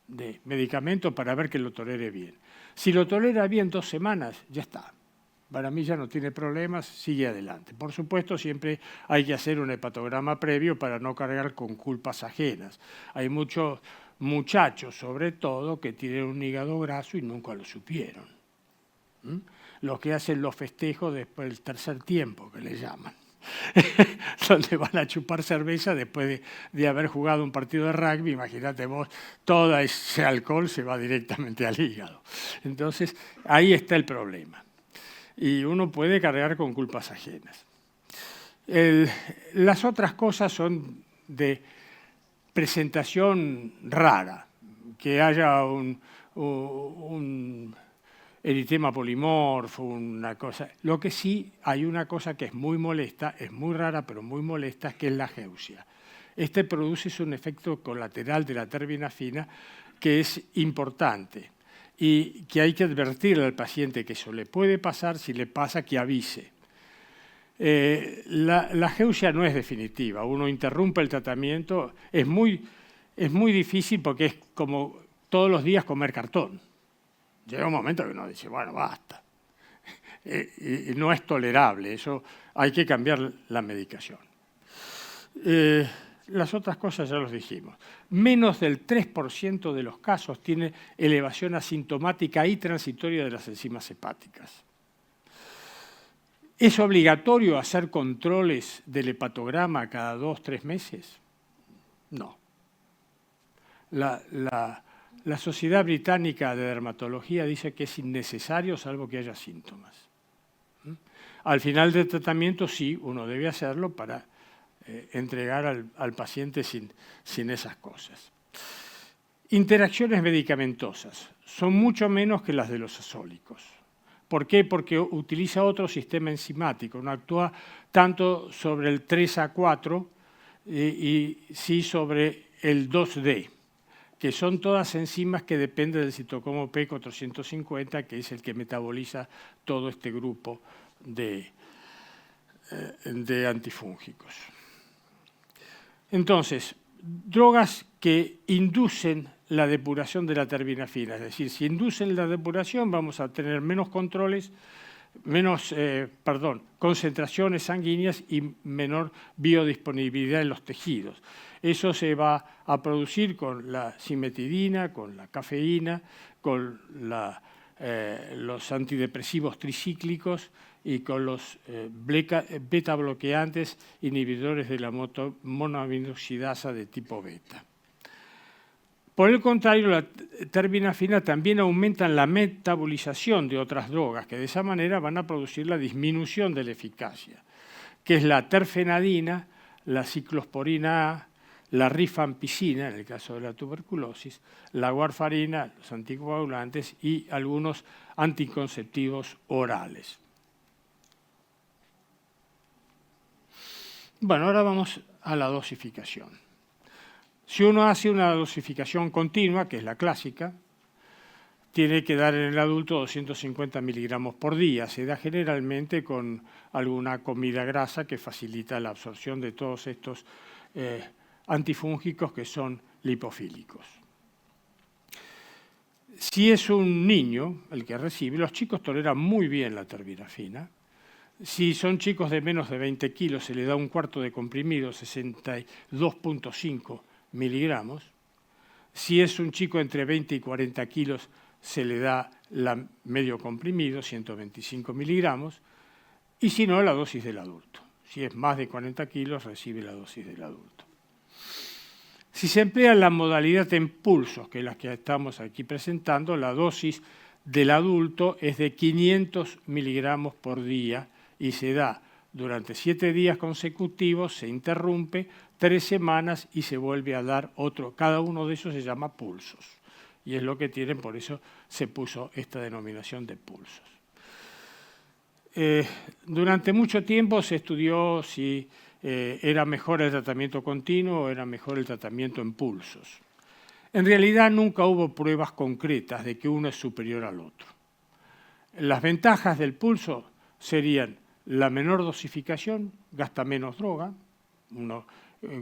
de medicamento para ver que lo tolere bien. Si lo tolera bien 2 semanas, ya está. Para mí ya no tiene problemas, sigue adelante. Por supuesto, siempre hay que hacer un hepatograma previo para no cargar con culpas ajenas. Hay muchos muchachos, sobre todo, que tienen un hígado graso y nunca lo supieron. Los que hacen los festejos después del tercer tiempo, que le llaman. Donde van a chupar cerveza después de haber jugado un partido de rugby. Imagínate vos, todo ese alcohol se va directamente al hígado. Entonces, ahí está el problema. Y uno puede cargar con culpas ajenas. Las otras cosas son de presentación rara, que haya un eritema polimorfo, una cosa. Lo que sí, hay una cosa que es muy molesta, es muy rara, pero muy molesta, que es la ageusia. Este produce un efecto colateral de la terbinafina que es importante y que hay que advertirle al paciente que eso le puede pasar. Si le pasa, que avise. La ageusia no es definitiva. Uno interrumpe el tratamiento. Es muy difícil porque es como todos los días comer cartón. Llega un momento que uno dice, bueno, basta. Y no es tolerable. Eso hay que cambiar la medicación. Las otras cosas ya los dijimos. Menos del 3% de los casos tiene elevación asintomática y transitoria de las enzimas hepáticas. ¿Es obligatorio hacer controles del hepatograma cada 2-3 meses? No. La Sociedad Británica de Dermatología dice que es innecesario salvo que haya síntomas. Al final del tratamiento sí, uno debe hacerlo para entregar al paciente sin esas cosas. Interacciones medicamentosas son mucho menos que las de los azólicos. ¿Por qué? Porque utiliza otro sistema enzimático, no actúa tanto sobre el 3A4 y sí sobre el 2D, que son todas enzimas que dependen del citocromo P450, que es el que metaboliza todo este grupo de antifúngicos. Entonces, drogas que inducen la depuración de la terbinafina, es decir, si inducen la depuración vamos a tener menos controles, concentraciones sanguíneas y menor biodisponibilidad en los tejidos. Eso se va a producir con la cimetidina, con la cafeína, con los antidepresivos tricíclicos y con los beta bloqueantes inhibidores de la monoaminoxidasa de tipo beta. Por el contrario, la terbinafina también aumenta la metabolización de otras drogas, que de esa manera van a producir la disminución de la eficacia, que es la terfenadina, la ciclosporina A, la rifampicina, en el caso de la tuberculosis, la warfarina, los anticoagulantes y algunos anticonceptivos orales. Bueno, ahora vamos a la dosificación. Si uno hace una dosificación continua, que es la clásica, tiene que dar en el adulto 250 miligramos por día. Se da generalmente con alguna comida grasa que facilita la absorción de todos estos antifúngicos que son lipofílicos. Si es un niño el que recibe, los chicos toleran muy bien la terbinafina. Si son chicos de menos de 20 kilos, se le da un cuarto de comprimido, 62,5 miligramos. Si es un chico entre 20 y 40 kilos, se le da medio comprimido, 125 miligramos. Y si no, la dosis del adulto. Si es más de 40 kilos, recibe la dosis del adulto. Si se emplea la modalidad en pulsos, que es la que estamos aquí presentando, la dosis del adulto es de 500 miligramos por día y se da durante 7 días consecutivos, se interrumpe 3 semanas y se vuelve a dar otro. Cada uno de esos se llama pulsos. Y es lo que tienen, por eso se puso esta denominación de pulsos. Durante mucho tiempo se estudió si era mejor el tratamiento continuo o era mejor el tratamiento en pulsos. En realidad nunca hubo pruebas concretas de que uno es superior al otro. Las ventajas del pulso serían la menor dosificación, gasta menos droga. Uno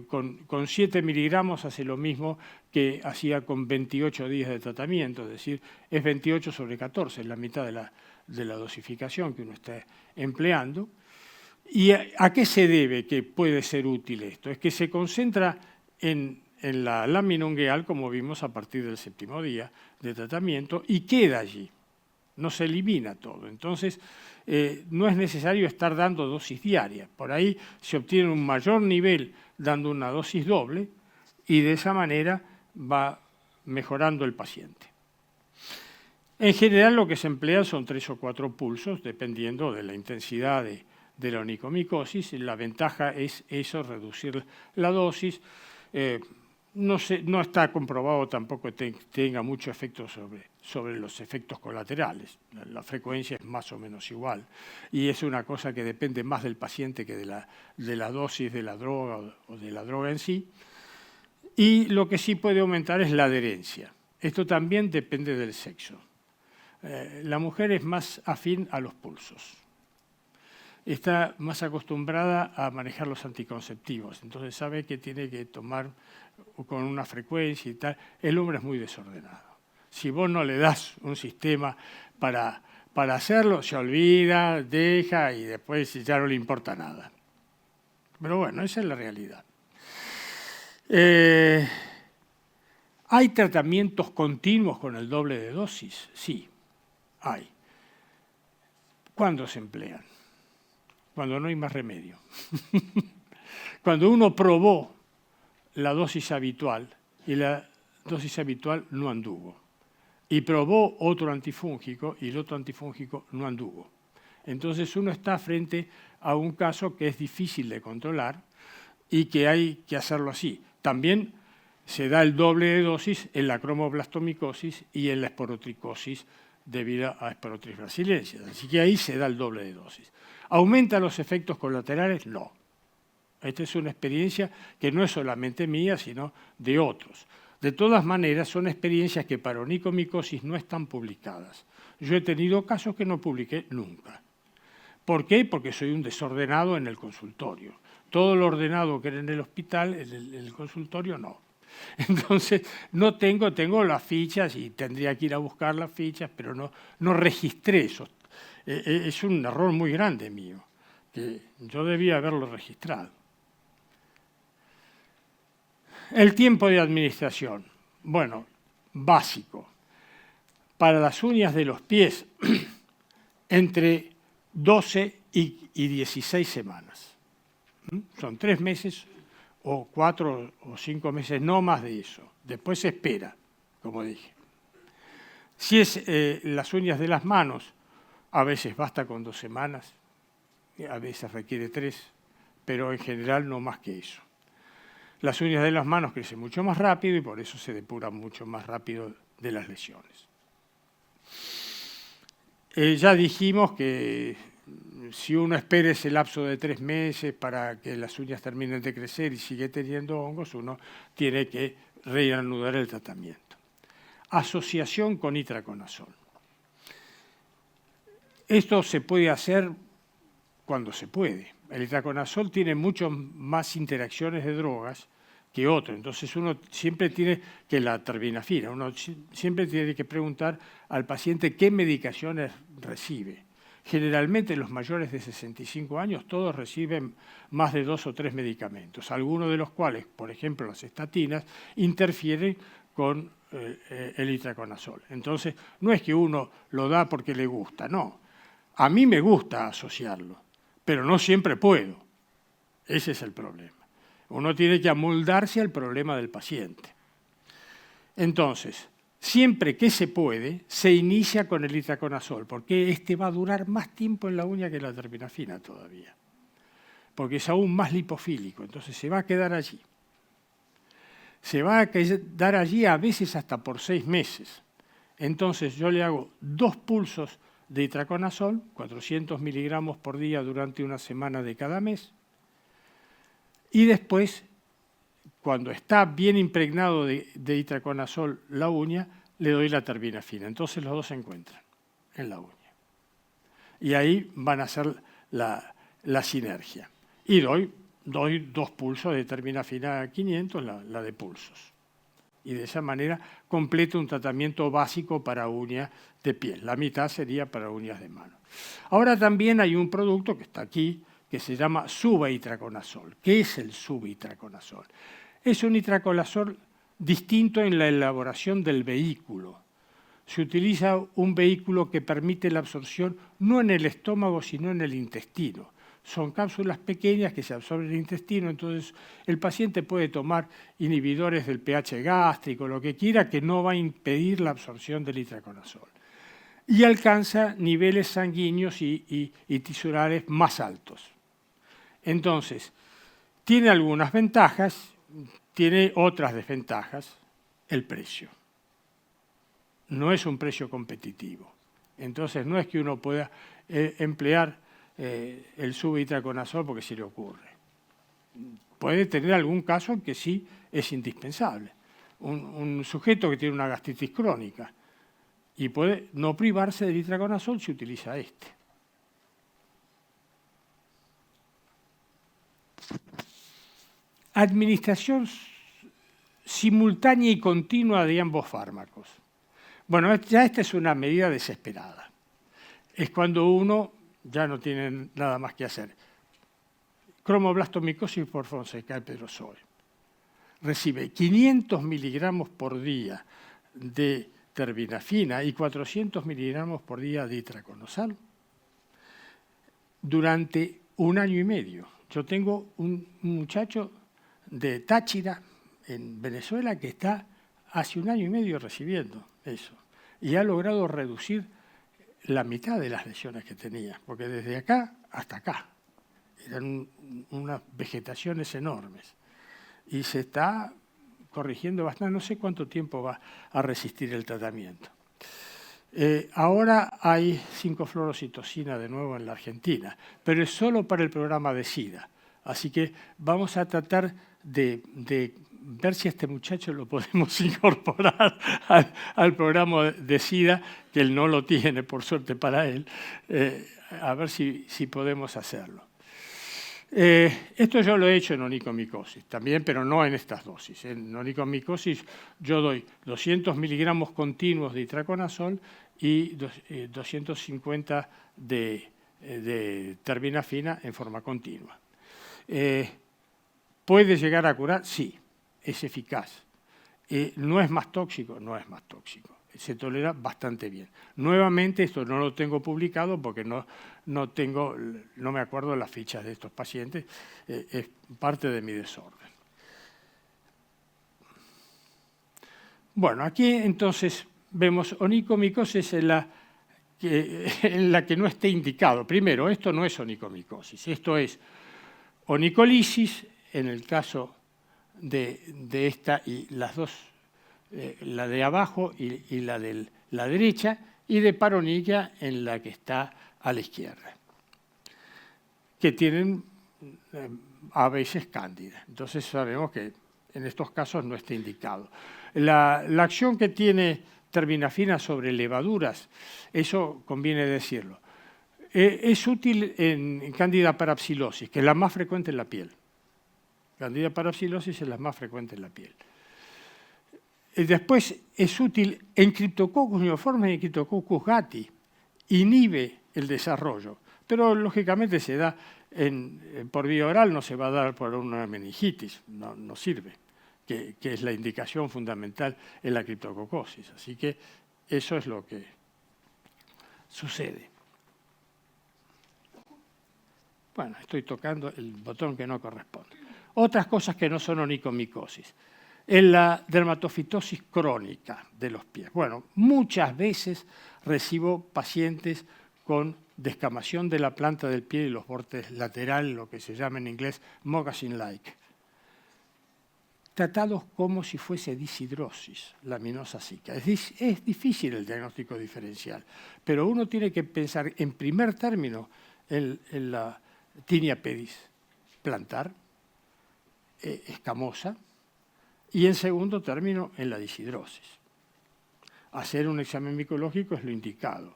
con 7 miligramos hace lo mismo que hacía con 28 días de tratamiento, es decir, es 28 sobre 14, es la mitad de la dosificación que uno está empleando. ¿Y a qué se debe que puede ser útil esto? Es que se concentra en la lámina ungueal, como vimos a partir del 7º día de tratamiento, y queda allí, no se elimina todo. Entonces, no es necesario estar dando dosis diarias. Por ahí se obtiene un mayor nivel dando una dosis doble y de esa manera va mejorando el paciente. En general lo que se emplea son 3 o 4 pulsos, dependiendo de la intensidad de la onicomicosis. La ventaja es eso, reducir la dosis. No está comprobado tampoco que tenga mucho efecto sobre los efectos colaterales. La frecuencia es más o menos igual. Y es una cosa que depende más del paciente que de la dosis de la droga o de la droga en sí. Y lo que sí puede aumentar es la adherencia. Esto también depende del sexo. La mujer es más afín a los pulsos. Está más acostumbrada a manejar los anticonceptivos, entonces sabe que tiene que tomar con una frecuencia y tal. El hombre es muy desordenado. Si vos no le das un sistema para hacerlo, se olvida, deja y después ya no le importa nada. Pero bueno, esa es la realidad. ¿Hay tratamientos continuos con el doble de dosis? Sí, hay. ¿Cuándo se emplean? Cuando no hay más remedio. Cuando uno probó la dosis habitual y la dosis habitual no anduvo. Y probó otro antifúngico y el otro antifúngico no anduvo. Entonces uno está frente a un caso que es difícil de controlar y que hay que hacerlo así. También se da el doble de dosis en la cromoblastomicosis y en la esporotricosis debido a Esporotrich brasiliensis. Así que ahí se da el doble de dosis. ¿Aumenta los efectos colaterales? No. Esta es una experiencia que no es solamente mía, sino de otros. De todas maneras, son experiencias que para onicomicosis no están publicadas. Yo he tenido casos que no publiqué nunca. ¿Por qué? Porque soy un desordenado en el consultorio. Todo lo ordenado que era en el hospital, en el consultorio no. Entonces, tengo las fichas y tendría que ir a buscar las fichas, pero no registré eso. Es un error muy grande mío, que yo debía haberlo registrado. El tiempo de administración, bueno, básico. Para las uñas de los pies, entre 12 y 16 semanas. Son 3 meses o 4 o 5 meses, no más de eso. Después se espera, como dije. Si es las uñas de las manos, a veces basta con 2 semanas, a veces requiere 3, pero en general no más que eso. Las uñas de las manos crecen mucho más rápido y por eso se depuran mucho más rápido de las lesiones. Ya dijimos que si uno espera ese lapso de 3 meses para que las uñas terminen de crecer y sigue teniendo hongos, uno tiene que reanudar el tratamiento. Asociación con itraconazol. Esto se puede hacer cuando se puede. El itraconazol tiene muchas más interacciones de drogas que otro. Entonces uno siempre tiene que la terbinafina, uno siempre tiene que preguntar al paciente qué medicaciones recibe. Generalmente los mayores de 65 años todos reciben más de 2 o 3 medicamentos, algunos de los cuales, por ejemplo las estatinas, interfieren con el itraconazol. Entonces no es que uno lo da porque le gusta, no. A mí me gusta asociarlo, pero no siempre puedo. Ese es el problema. Uno tiene que amoldarse al problema del paciente. Entonces, siempre que se puede, se inicia con el itraconazol, porque este va a durar más tiempo en la uña que la terminafina todavía, porque es aún más lipofílico, entonces se va a quedar allí. Se va a quedar allí a veces hasta por 6 meses. Entonces yo le hago 2 pulsos de itraconazol, 400 miligramos por día durante una semana de cada mes, y después, cuando está bien impregnado de itraconazol la uña, le doy la terbinafina. Entonces los dos se encuentran en la uña. Y ahí van a hacer la sinergia. Y doy 2 pulsos de terbinafina 500, la de pulsos. Y de esa manera completo un tratamiento básico para uñas de piel. La mitad sería para uñas de mano. Ahora también hay un producto que está aquí, que se llama subitraconazol. ¿Qué es el subitraconazol? Es un itraconazol distinto en la elaboración del vehículo. Se utiliza un vehículo que permite la absorción no en el estómago, sino en el intestino. Son cápsulas pequeñas que se absorben en el intestino, entonces el paciente puede tomar inhibidores del pH gástrico, lo que quiera, que no va a impedir la absorción del itraconazol. Y alcanza niveles sanguíneos y tisurales más altos. Entonces, tiene algunas ventajas, tiene otras desventajas. El precio. No es un precio competitivo. Entonces, no es que uno pueda emplear el subitraconazol porque se le ocurre. Puede tener algún caso en que sí es indispensable. Un sujeto que tiene una gastritis crónica y puede no privarse del itraconazol si utiliza este. Administración simultánea y continua de ambos fármacos. Bueno, ya esta es una medida desesperada. Es cuando uno ya no tiene nada más que hacer. Cromoblastomicosis por Fonseca y Pedrozoe. Recibe 500 miligramos por día de terbinafina y 400 miligramos por día de itraconazol durante 1 año y medio. Yo tengo un muchacho de Táchira, en Venezuela, que está hace 1 año y medio recibiendo eso. Y ha logrado reducir la mitad de las lesiones que tenía, porque desde acá hasta acá eran unas vegetaciones enormes. Y se está corrigiendo bastante, no sé cuánto tiempo va a resistir el tratamiento. Ahora hay 5-fluorocitosina de nuevo en la Argentina, pero es solo para el programa de SIDA. Así que vamos a tratar de ver si a este muchacho lo podemos incorporar al programa de SIDA, que él no lo tiene, por suerte para él, a ver si podemos hacerlo. Esto yo lo he hecho en onicomicosis también, pero no en estas dosis. En onicomicosis yo doy 200 miligramos continuos de itraconazol y 250 de terbinafina en forma continua. ¿Puede llegar a curar? Sí, es eficaz. ¿No es más tóxico? No es más tóxico. Se tolera bastante bien. Nuevamente, esto no lo tengo publicado porque no me acuerdo de las fichas de estos pacientes, es parte de mi desorden. Bueno, aquí entonces vemos onicomicosis en la que no esté indicado. Primero, esto no es onicomicosis, esto es onicolisis, en el caso de esta y las dos, la de abajo y la de la derecha, y de paroniquia en la que está a la izquierda, que tienen a veces cándida. Entonces sabemos que en estos casos no está indicado. La acción que tiene terbinafina sobre levaduras, eso conviene decirlo, es útil en Candida parapsilosis, que es la más frecuente en la piel. Candida parapsilosis es la más frecuente en la piel. Después es útil en Cryptococcus neoformes y Cryptococcus gattii, inhibe el desarrollo, pero lógicamente se da por vía oral, no se va a dar por una meningitis, no sirve, que es la indicación fundamental en la criptococosis. Así que eso es lo que sucede. Bueno, estoy tocando el botón que no corresponde. Otras cosas que no son onicomicosis. en la dermatofitosis crónica de los pies. Bueno, muchas veces recibo pacientes con descamación de la planta del pie y los bordes laterales, lo que se llama en inglés moccasin-like, tratados como si fuese disidrosis laminosa sica. Es difícil el diagnóstico diferencial, pero uno tiene que pensar en primer término en la tinea pedis plantar, escamosa, y en segundo término en la disidrosis. Hacer un examen micológico es lo indicado.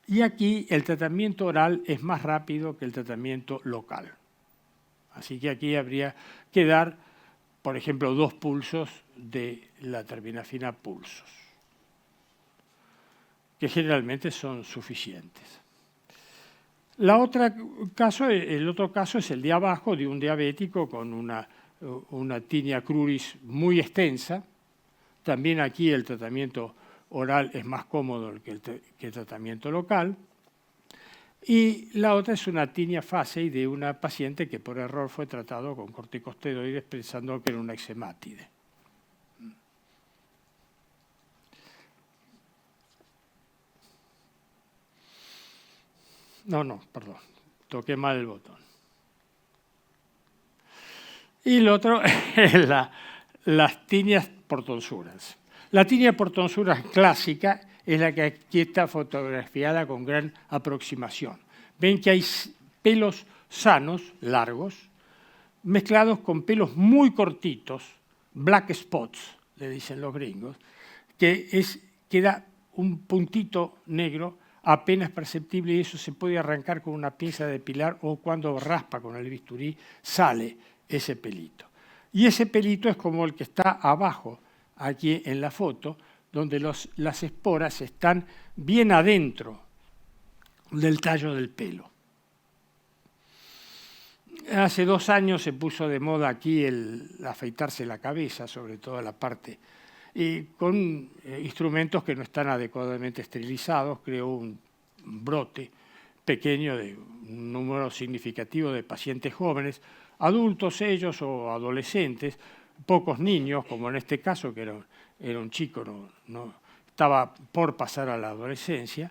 Y aquí el tratamiento oral es más rápido que el tratamiento local. Así que aquí habría que dar, por ejemplo, 2 pulsos de la terbinafina pulsos, que generalmente son suficientes. El otro caso es el de abajo, de un diabético con una tinea cruris muy extensa. También aquí el tratamiento oral es más cómodo que el tratamiento local. Y la otra es una tinea faciei de una paciente que por error fue tratado con corticosteroides pensando que era una eczemátide. No, perdón, toqué mal el botón. Y lo otro es las tineas por tonsuras. La tinea por tonsuras clásica es la que aquí está fotografiada con gran aproximación. Ven que hay pelos sanos, largos, mezclados con pelos muy cortitos, black spots, le dicen los gringos, que da un puntito negro apenas perceptible y eso se puede arrancar con una pinza de depilar o cuando raspa con el bisturí sale ese pelito. Y ese pelito es como el que está abajo, aquí en la foto, donde las esporas están bien adentro del tallo del pelo. Hace 2 años se puso de moda aquí el afeitarse la cabeza, sobre todo la parte, y con instrumentos que no están adecuadamente esterilizados, creó un brote pequeño de un número significativo de pacientes jóvenes, adultos ellos o adolescentes, pocos niños, como en este caso, que era un chico, no estaba por pasar a la adolescencia,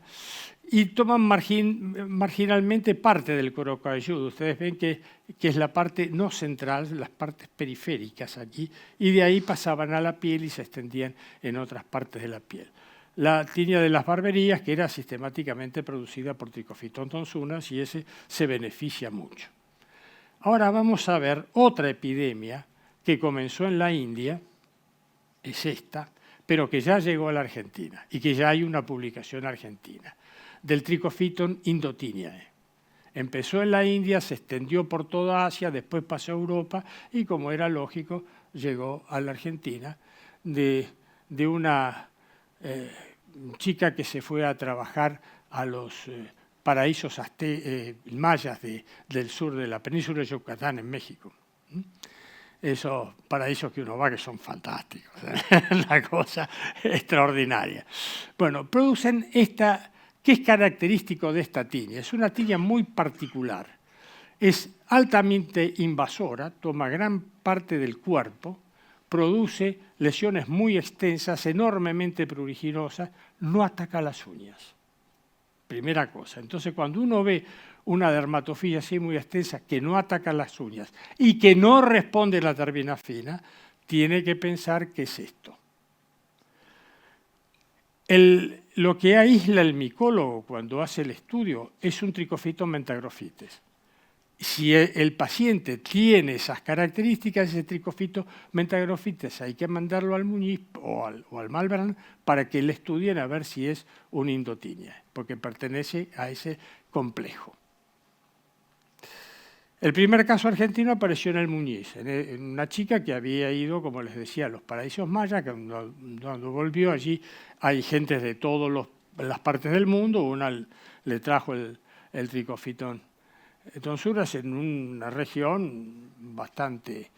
y toman marginalmente parte del cuero cabelludo. Ustedes ven que es la parte no central, las partes periféricas aquí, y de ahí pasaban a la piel y se extendían en otras partes de la piel. La tinea de las barberías, que era sistemáticamente producida por Trichophyton tonsunas, y ese se beneficia mucho. Ahora vamos a ver otra epidemia que comenzó en la India, es esta, pero que ya llegó a la Argentina y que ya hay una publicación argentina, del Trichophyton indotineae. Empezó en la India, se extendió por toda Asia, después pasó a Europa y, como era lógico, llegó a la Argentina de una chica que se fue a trabajar a los paraísos mayas del sur de la península de Yucatán, en México. Esos paraísos que uno va que son fantásticos, una cosa extraordinaria. Bueno, producen esta, ¿qué es característico de esta tinea? Es una tinea muy particular, es altamente invasora, toma gran parte del cuerpo, produce lesiones muy extensas, enormemente pruriginosas, no ataca las uñas. Primera cosa. Entonces, cuando uno ve una dermatofilia así muy extensa que no ataca las uñas y que no responde a la terbinafina, tiene que pensar qué es esto. Lo que aísla el micólogo cuando hace el estudio es un Trichophyton mentagrophytes. Si el paciente tiene esas características, ese Trichophyton mentagrophytes, hay que mandarlo al Muñiz o al Malbrand para que le estudien a ver si es un indotinea, porque pertenece a ese complejo. El primer caso argentino apareció en el Muñiz, en una chica que había ido, como les decía, a los paraísos mayas, que cuando volvió allí hay gente de todas las partes del mundo, una le trajo el Trichophyton tonsuras en una región bastante,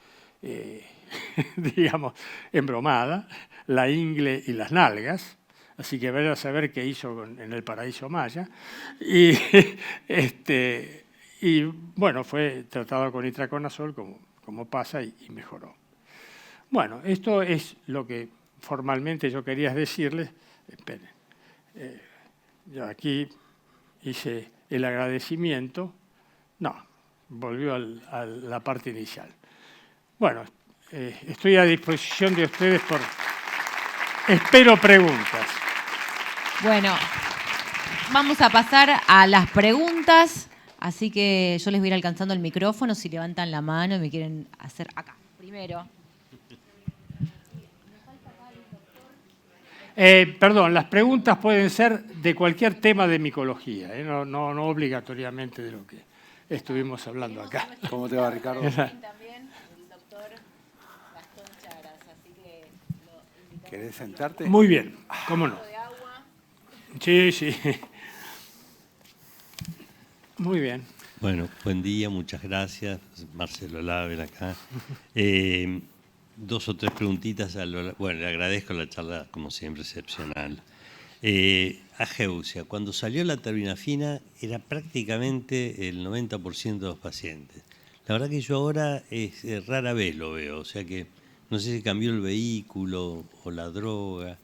digamos, embromada, la ingle y las nalgas, así que vaya a saber qué hizo en el paraíso maya, y bueno, fue tratado con itraconazol como pasa y mejoró. Bueno, esto es lo que formalmente yo quería decirles. Esperen. Yo aquí hice el agradecimiento. No, volvió a la parte inicial. Bueno, estoy a disposición de ustedes por... Espero preguntas. Bueno, vamos a pasar a las preguntas, así que yo les voy a ir alcanzando el micrófono si levantan la mano y me quieren hacer acá. Primero. Perdón, las preguntas pueden ser de cualquier tema de micología, no obligatoriamente de lo que estuvimos hablando acá. ¿Cómo te va, Ricardo? También el doctor Gastón Charas, así que ¿Querés sentarte? Muy bien, cómo no. Sí, sí. Muy bien. Bueno, buen día, muchas gracias. Marcelo Label acá. Dos o tres preguntitas. Bueno, le agradezco la charla, como siempre, excepcional. Ageusia, cuando salió la terbinafina era prácticamente el 90% de los pacientes. La verdad que yo ahora rara vez lo veo, o sea que no sé si cambió el vehículo o la droga.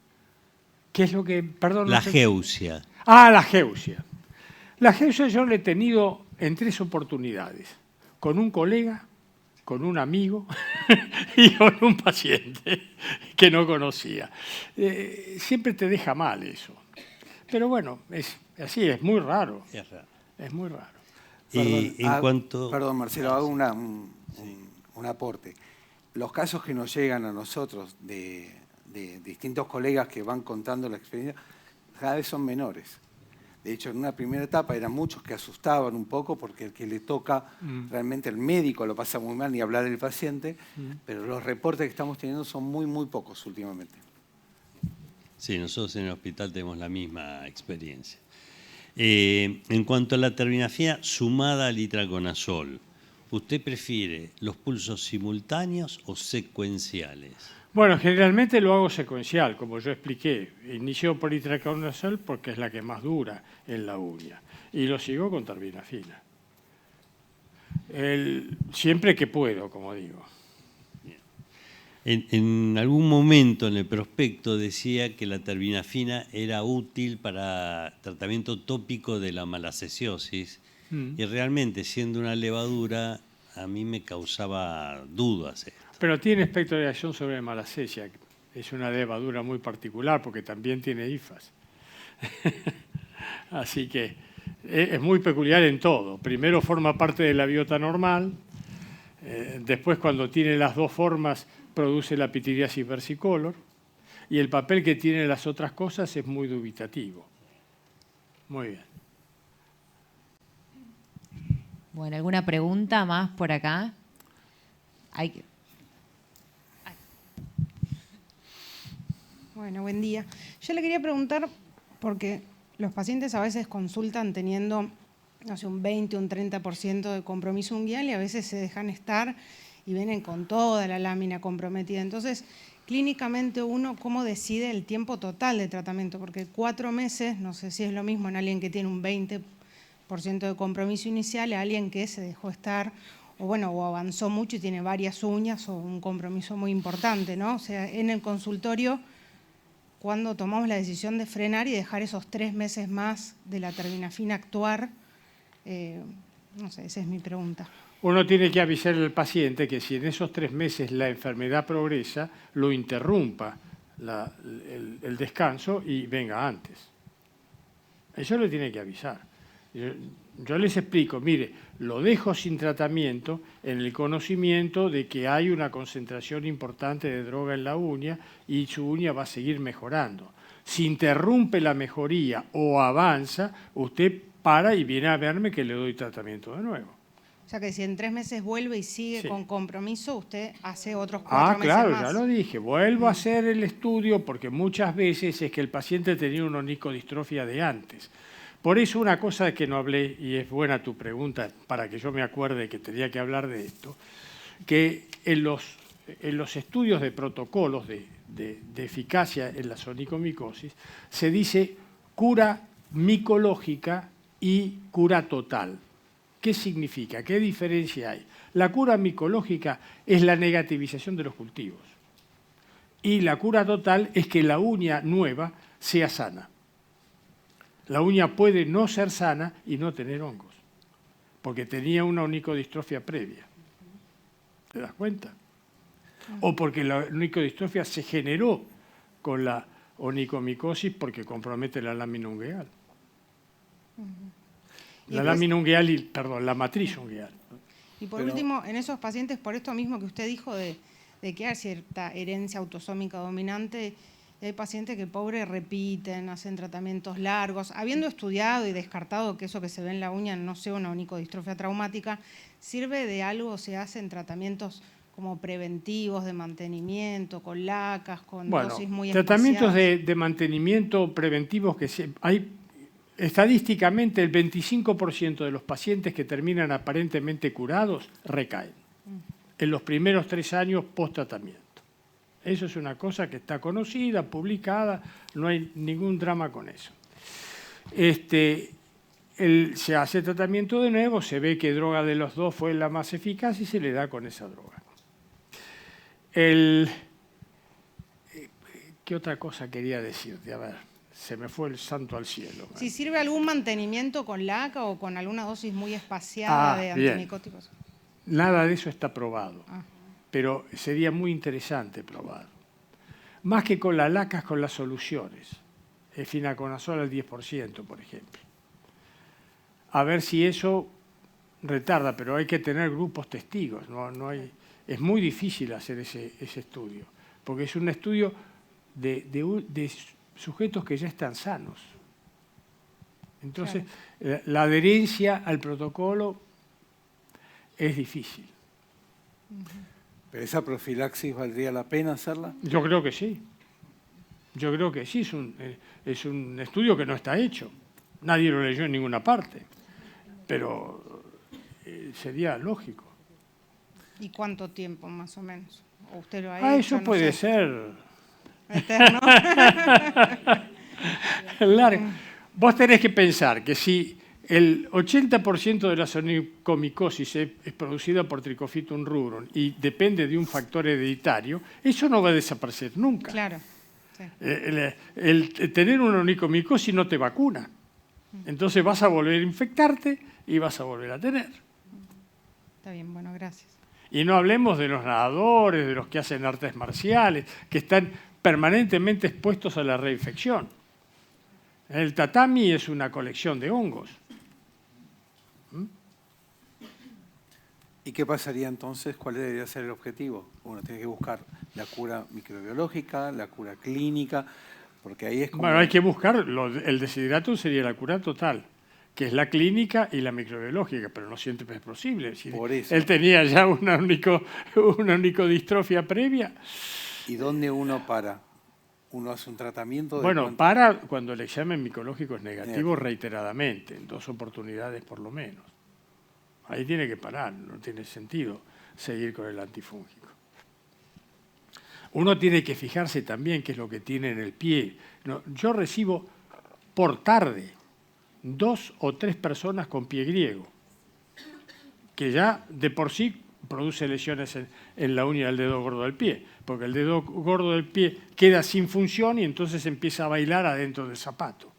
¿Qué es lo que...? Perdón. La ageusia. Ah, la ageusia. La ageusia yo la he tenido en 3 oportunidades. Con un colega, con un amigo y con un paciente que no conocía. Siempre te deja mal eso. Pero bueno, es así, es muy raro. Es raro. Es muy raro. Perdón, Marcelo, hago un aporte. Los casos que nos llegan a nosotros de distintos colegas que van contando la experiencia, cada vez son menores. De hecho, en una primera etapa eran muchos que asustaban un poco porque el que le toca, realmente el médico lo pasa muy mal, ni hablar del paciente, pero los reportes que estamos teniendo son muy, muy pocos últimamente. Sí, nosotros en el hospital tenemos la misma experiencia. En cuanto a la terbinafina sumada al itraconazol, ¿usted prefiere los pulsos simultáneos o secuenciales? Bueno, generalmente lo hago secuencial, como yo expliqué. Inicio por itraconazol porque es la que más dura en la uña. Y lo sigo con terbinafina. Siempre que puedo, como digo. En algún momento en el prospecto decía que la terbinafina era útil para tratamiento tópico de la malacesiosis y realmente, siendo una levadura, a mí me causaba dudas esto. Pero tiene espectro de acción sobre malacesia. Es una levadura muy particular porque también tiene hifas. Así que es muy peculiar en todo. Primero forma parte de la biota normal, después cuando tiene las dos formas produce la pityriasis versicolor y el papel que tienen las otras cosas es muy dubitativo. Muy bien. Bueno, ¿alguna pregunta más por acá? Bueno, buen día. Yo le quería preguntar, porque los pacientes a veces consultan teniendo, no sé, un 20, un 30% de compromiso unguial y a veces se dejan estar y vienen con toda la lámina comprometida. Entonces, clínicamente uno, ¿cómo decide el tiempo total de tratamiento? Porque 4 meses, no sé si es lo mismo en alguien que tiene un 20% de compromiso inicial a alguien que se dejó estar o avanzó mucho y tiene varias uñas o un compromiso muy importante, ¿no? O sea, en el consultorio, cuando tomamos la decisión de frenar y dejar esos 3 meses más de la terbinafina actuar, no sé, esa es mi pregunta. Uno tiene que avisar al paciente que si en esos 3 meses la enfermedad progresa, lo interrumpa el descanso y venga antes. Eso le tiene que avisar. Yo les explico, mire, lo dejo sin tratamiento en el conocimiento de que hay una concentración importante de droga en la uña y su uña va a seguir mejorando. Si interrumpe la mejoría o avanza, usted para y viene a verme que le doy tratamiento de nuevo. O sea que si en 3 meses vuelve y sigue Sí. con compromiso, usted hace otros 4 meses claro, más. ya lo dije. Vuelvo a hacer el estudio porque muchas veces es que el paciente tenía una onicodistrofia de antes. Por eso una cosa que no hablé, y es buena tu pregunta para que yo me acuerde que tenía que hablar de esto, que en los estudios de protocolos de eficacia en la onicomicosis se dice cura micológica y cura total. ¿Qué significa? ¿Qué diferencia hay? La cura micológica es la negativización de los cultivos. Y la cura total es que la uña nueva sea sana. La uña puede no ser sana y no tener hongos, porque tenía una onicodistrofia previa. ¿Te das cuenta? O porque la onicodistrofia se generó con la onicomicosis porque compromete la lámina ungueal. La matriz ungueal. Y por último, en esos pacientes, por esto mismo que usted dijo de que hay cierta herencia autosómica dominante, hay pacientes que, pobre, repiten, hacen tratamientos largos. Habiendo estudiado y descartado que eso que se ve en la uña no sea una onicodistrofia traumática, ¿sirve de algo? ¿Se hacen tratamientos como preventivos de mantenimiento, con lacas, con dosis muy espaciadas? Tratamientos de mantenimiento preventivos que hay. Estadísticamente, el 25% de los pacientes que terminan aparentemente curados recaen en los primeros 3 años post-tratamiento. Eso es una cosa que está conocida, publicada, no hay ningún drama con eso. Se hace tratamiento de nuevo, se ve que droga de los dos fue la más eficaz y se le da con esa droga. ¿Qué otra cosa quería decirte? A ver, se me fue el santo al cielo. Si sirve algún mantenimiento con laca o con alguna dosis muy espaciada de antimicóticos. Nada de eso está probado, pero sería muy interesante probar. Más que con la laca, con las soluciones. Efinaconazol al 10%, por ejemplo. A ver si eso retarda, pero hay que tener grupos testigos. Es muy difícil hacer ese estudio, porque es un estudio de sujetos que ya están sanos. Entonces, claro, la adherencia al protocolo es difícil. ¿Pero esa profilaxis valdría la pena hacerla? Yo creo que sí. Yo creo que sí. Es un estudio que no está hecho. Nadie lo leyó en ninguna parte. Pero sería lógico. ¿Y cuánto tiempo, más o menos? ¿O usted lo ha hecho? Eso puede ser eterno. Largo. Vos tenés que pensar que si el 80% de la onicomicosis es producida por Trichofitum rubrum y depende de un factor hereditario, eso no va a desaparecer nunca. Claro. Sí. El tener una onicomicosis no te vacuna. Entonces vas a volver a infectarte y vas a volver a tener. Está bien, bueno, gracias. Y no hablemos de los nadadores, de los que hacen artes marciales, que están permanentemente expuestos a la reinfección. El tatami es una colección de hongos. ¿Y qué pasaría entonces? ¿Cuál debería ser el objetivo? Uno tiene que buscar la cura microbiológica, la cura clínica, porque ahí es como... Bueno, hay que buscar, el desideratum sería la cura total, que es la clínica y la microbiológica, pero no siempre es posible. Por eso. Él tenía ya una onicodistrofia previa. ¿Y dónde uno para? ¿Uno hace un tratamiento? Para cuando el examen micológico es negativo reiteradamente, en 2 oportunidades por lo menos. Ahí tiene que parar, no tiene sentido seguir con el antifúngico. Uno tiene que fijarse también qué es lo que tiene en el pie. Yo recibo por tarde 2 o 3 personas con pie griego, que ya de por sí produce lesiones en la uña del dedo gordo del pie, porque el dedo gordo del pie queda sin función y entonces empieza a bailar adentro del zapato.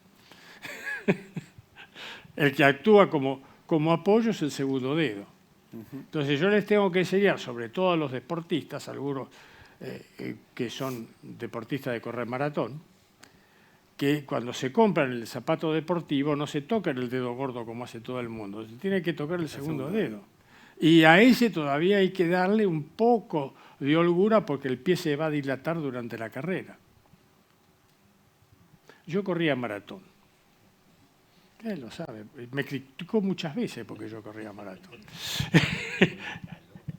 El que actúa como apoyo es el segundo dedo. Entonces yo les tengo que enseñar, sobre todo a los deportistas, algunos que son deportistas de correr maratón, que cuando se compran el zapato deportivo no se toca el dedo gordo como hace todo el mundo, se tiene que tocar el segundo dedo. Y a ese todavía hay que darle un poco de holgura porque el pie se va a dilatar durante la carrera. Yo corría maratón. Él lo sabe, me criticó muchas veces porque yo corría maratón.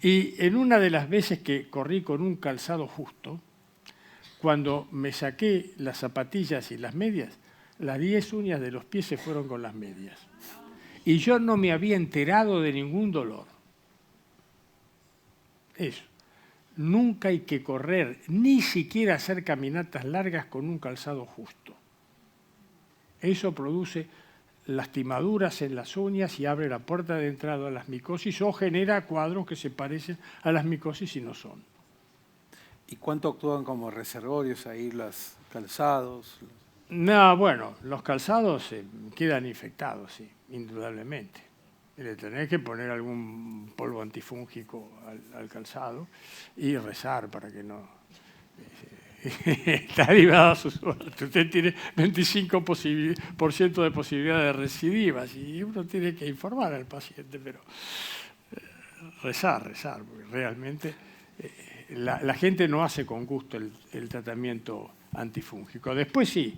Y en una de las veces que corrí con un calzado justo, cuando me saqué las zapatillas y las medias, las 10 uñas de los pies se fueron con las medias. Y yo no me había enterado de ningún dolor. Eso. Nunca hay que correr, ni siquiera hacer caminatas largas con un calzado justo. Eso produce lastimaduras en las uñas y abre la puerta de entrada a las micosis o genera cuadros que se parecen a las micosis y no son. ¿Y cuánto actúan como reservorios ahí los calzados? No, bueno, los calzados quedan infectados, sí, indudablemente. Le tenés que poner algún polvo antifúngico al calzado y rezar para que no... Está ligado a su suerte. Usted tiene 25% de posibilidad de recidivas y uno tiene que informar al paciente, pero rezar, porque realmente la gente no hace con gusto el tratamiento antifúngico. Después sí,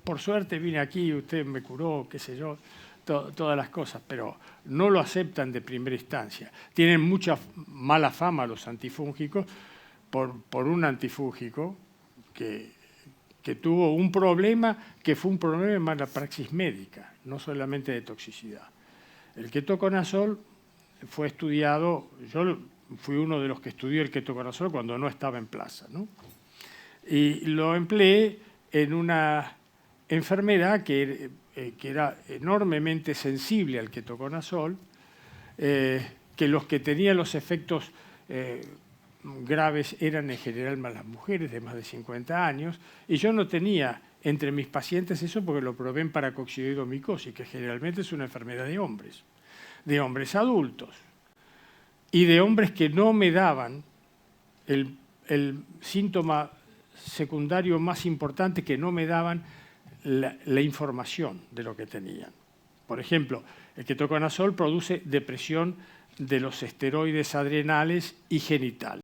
por suerte vine aquí y usted me curó, qué sé yo, todas las cosas, pero no lo aceptan de primera instancia. Tienen mucha mala fama los antifúngicos por un antifúngico que tuvo un problema que fue un problema de mala praxis médica, no solamente de toxicidad. El ketoconazol fue estudiado, yo fui uno de los que estudió el ketoconazol cuando no estaba en plaza, ¿no? Y lo empleé en una enfermedad que era enormemente sensible al ketoconazol, que los que tenían los efectos graves eran en general más las mujeres de más de 50 años, y yo no tenía entre mis pacientes eso porque lo probé en paracoccidioidomicosis, que generalmente es una enfermedad de hombres adultos, y de hombres que no me daban el síntoma secundario más importante, que no me daban la información de lo que tenían. Por ejemplo, el ketoconazol produce depresión de los esteroides adrenales y genital.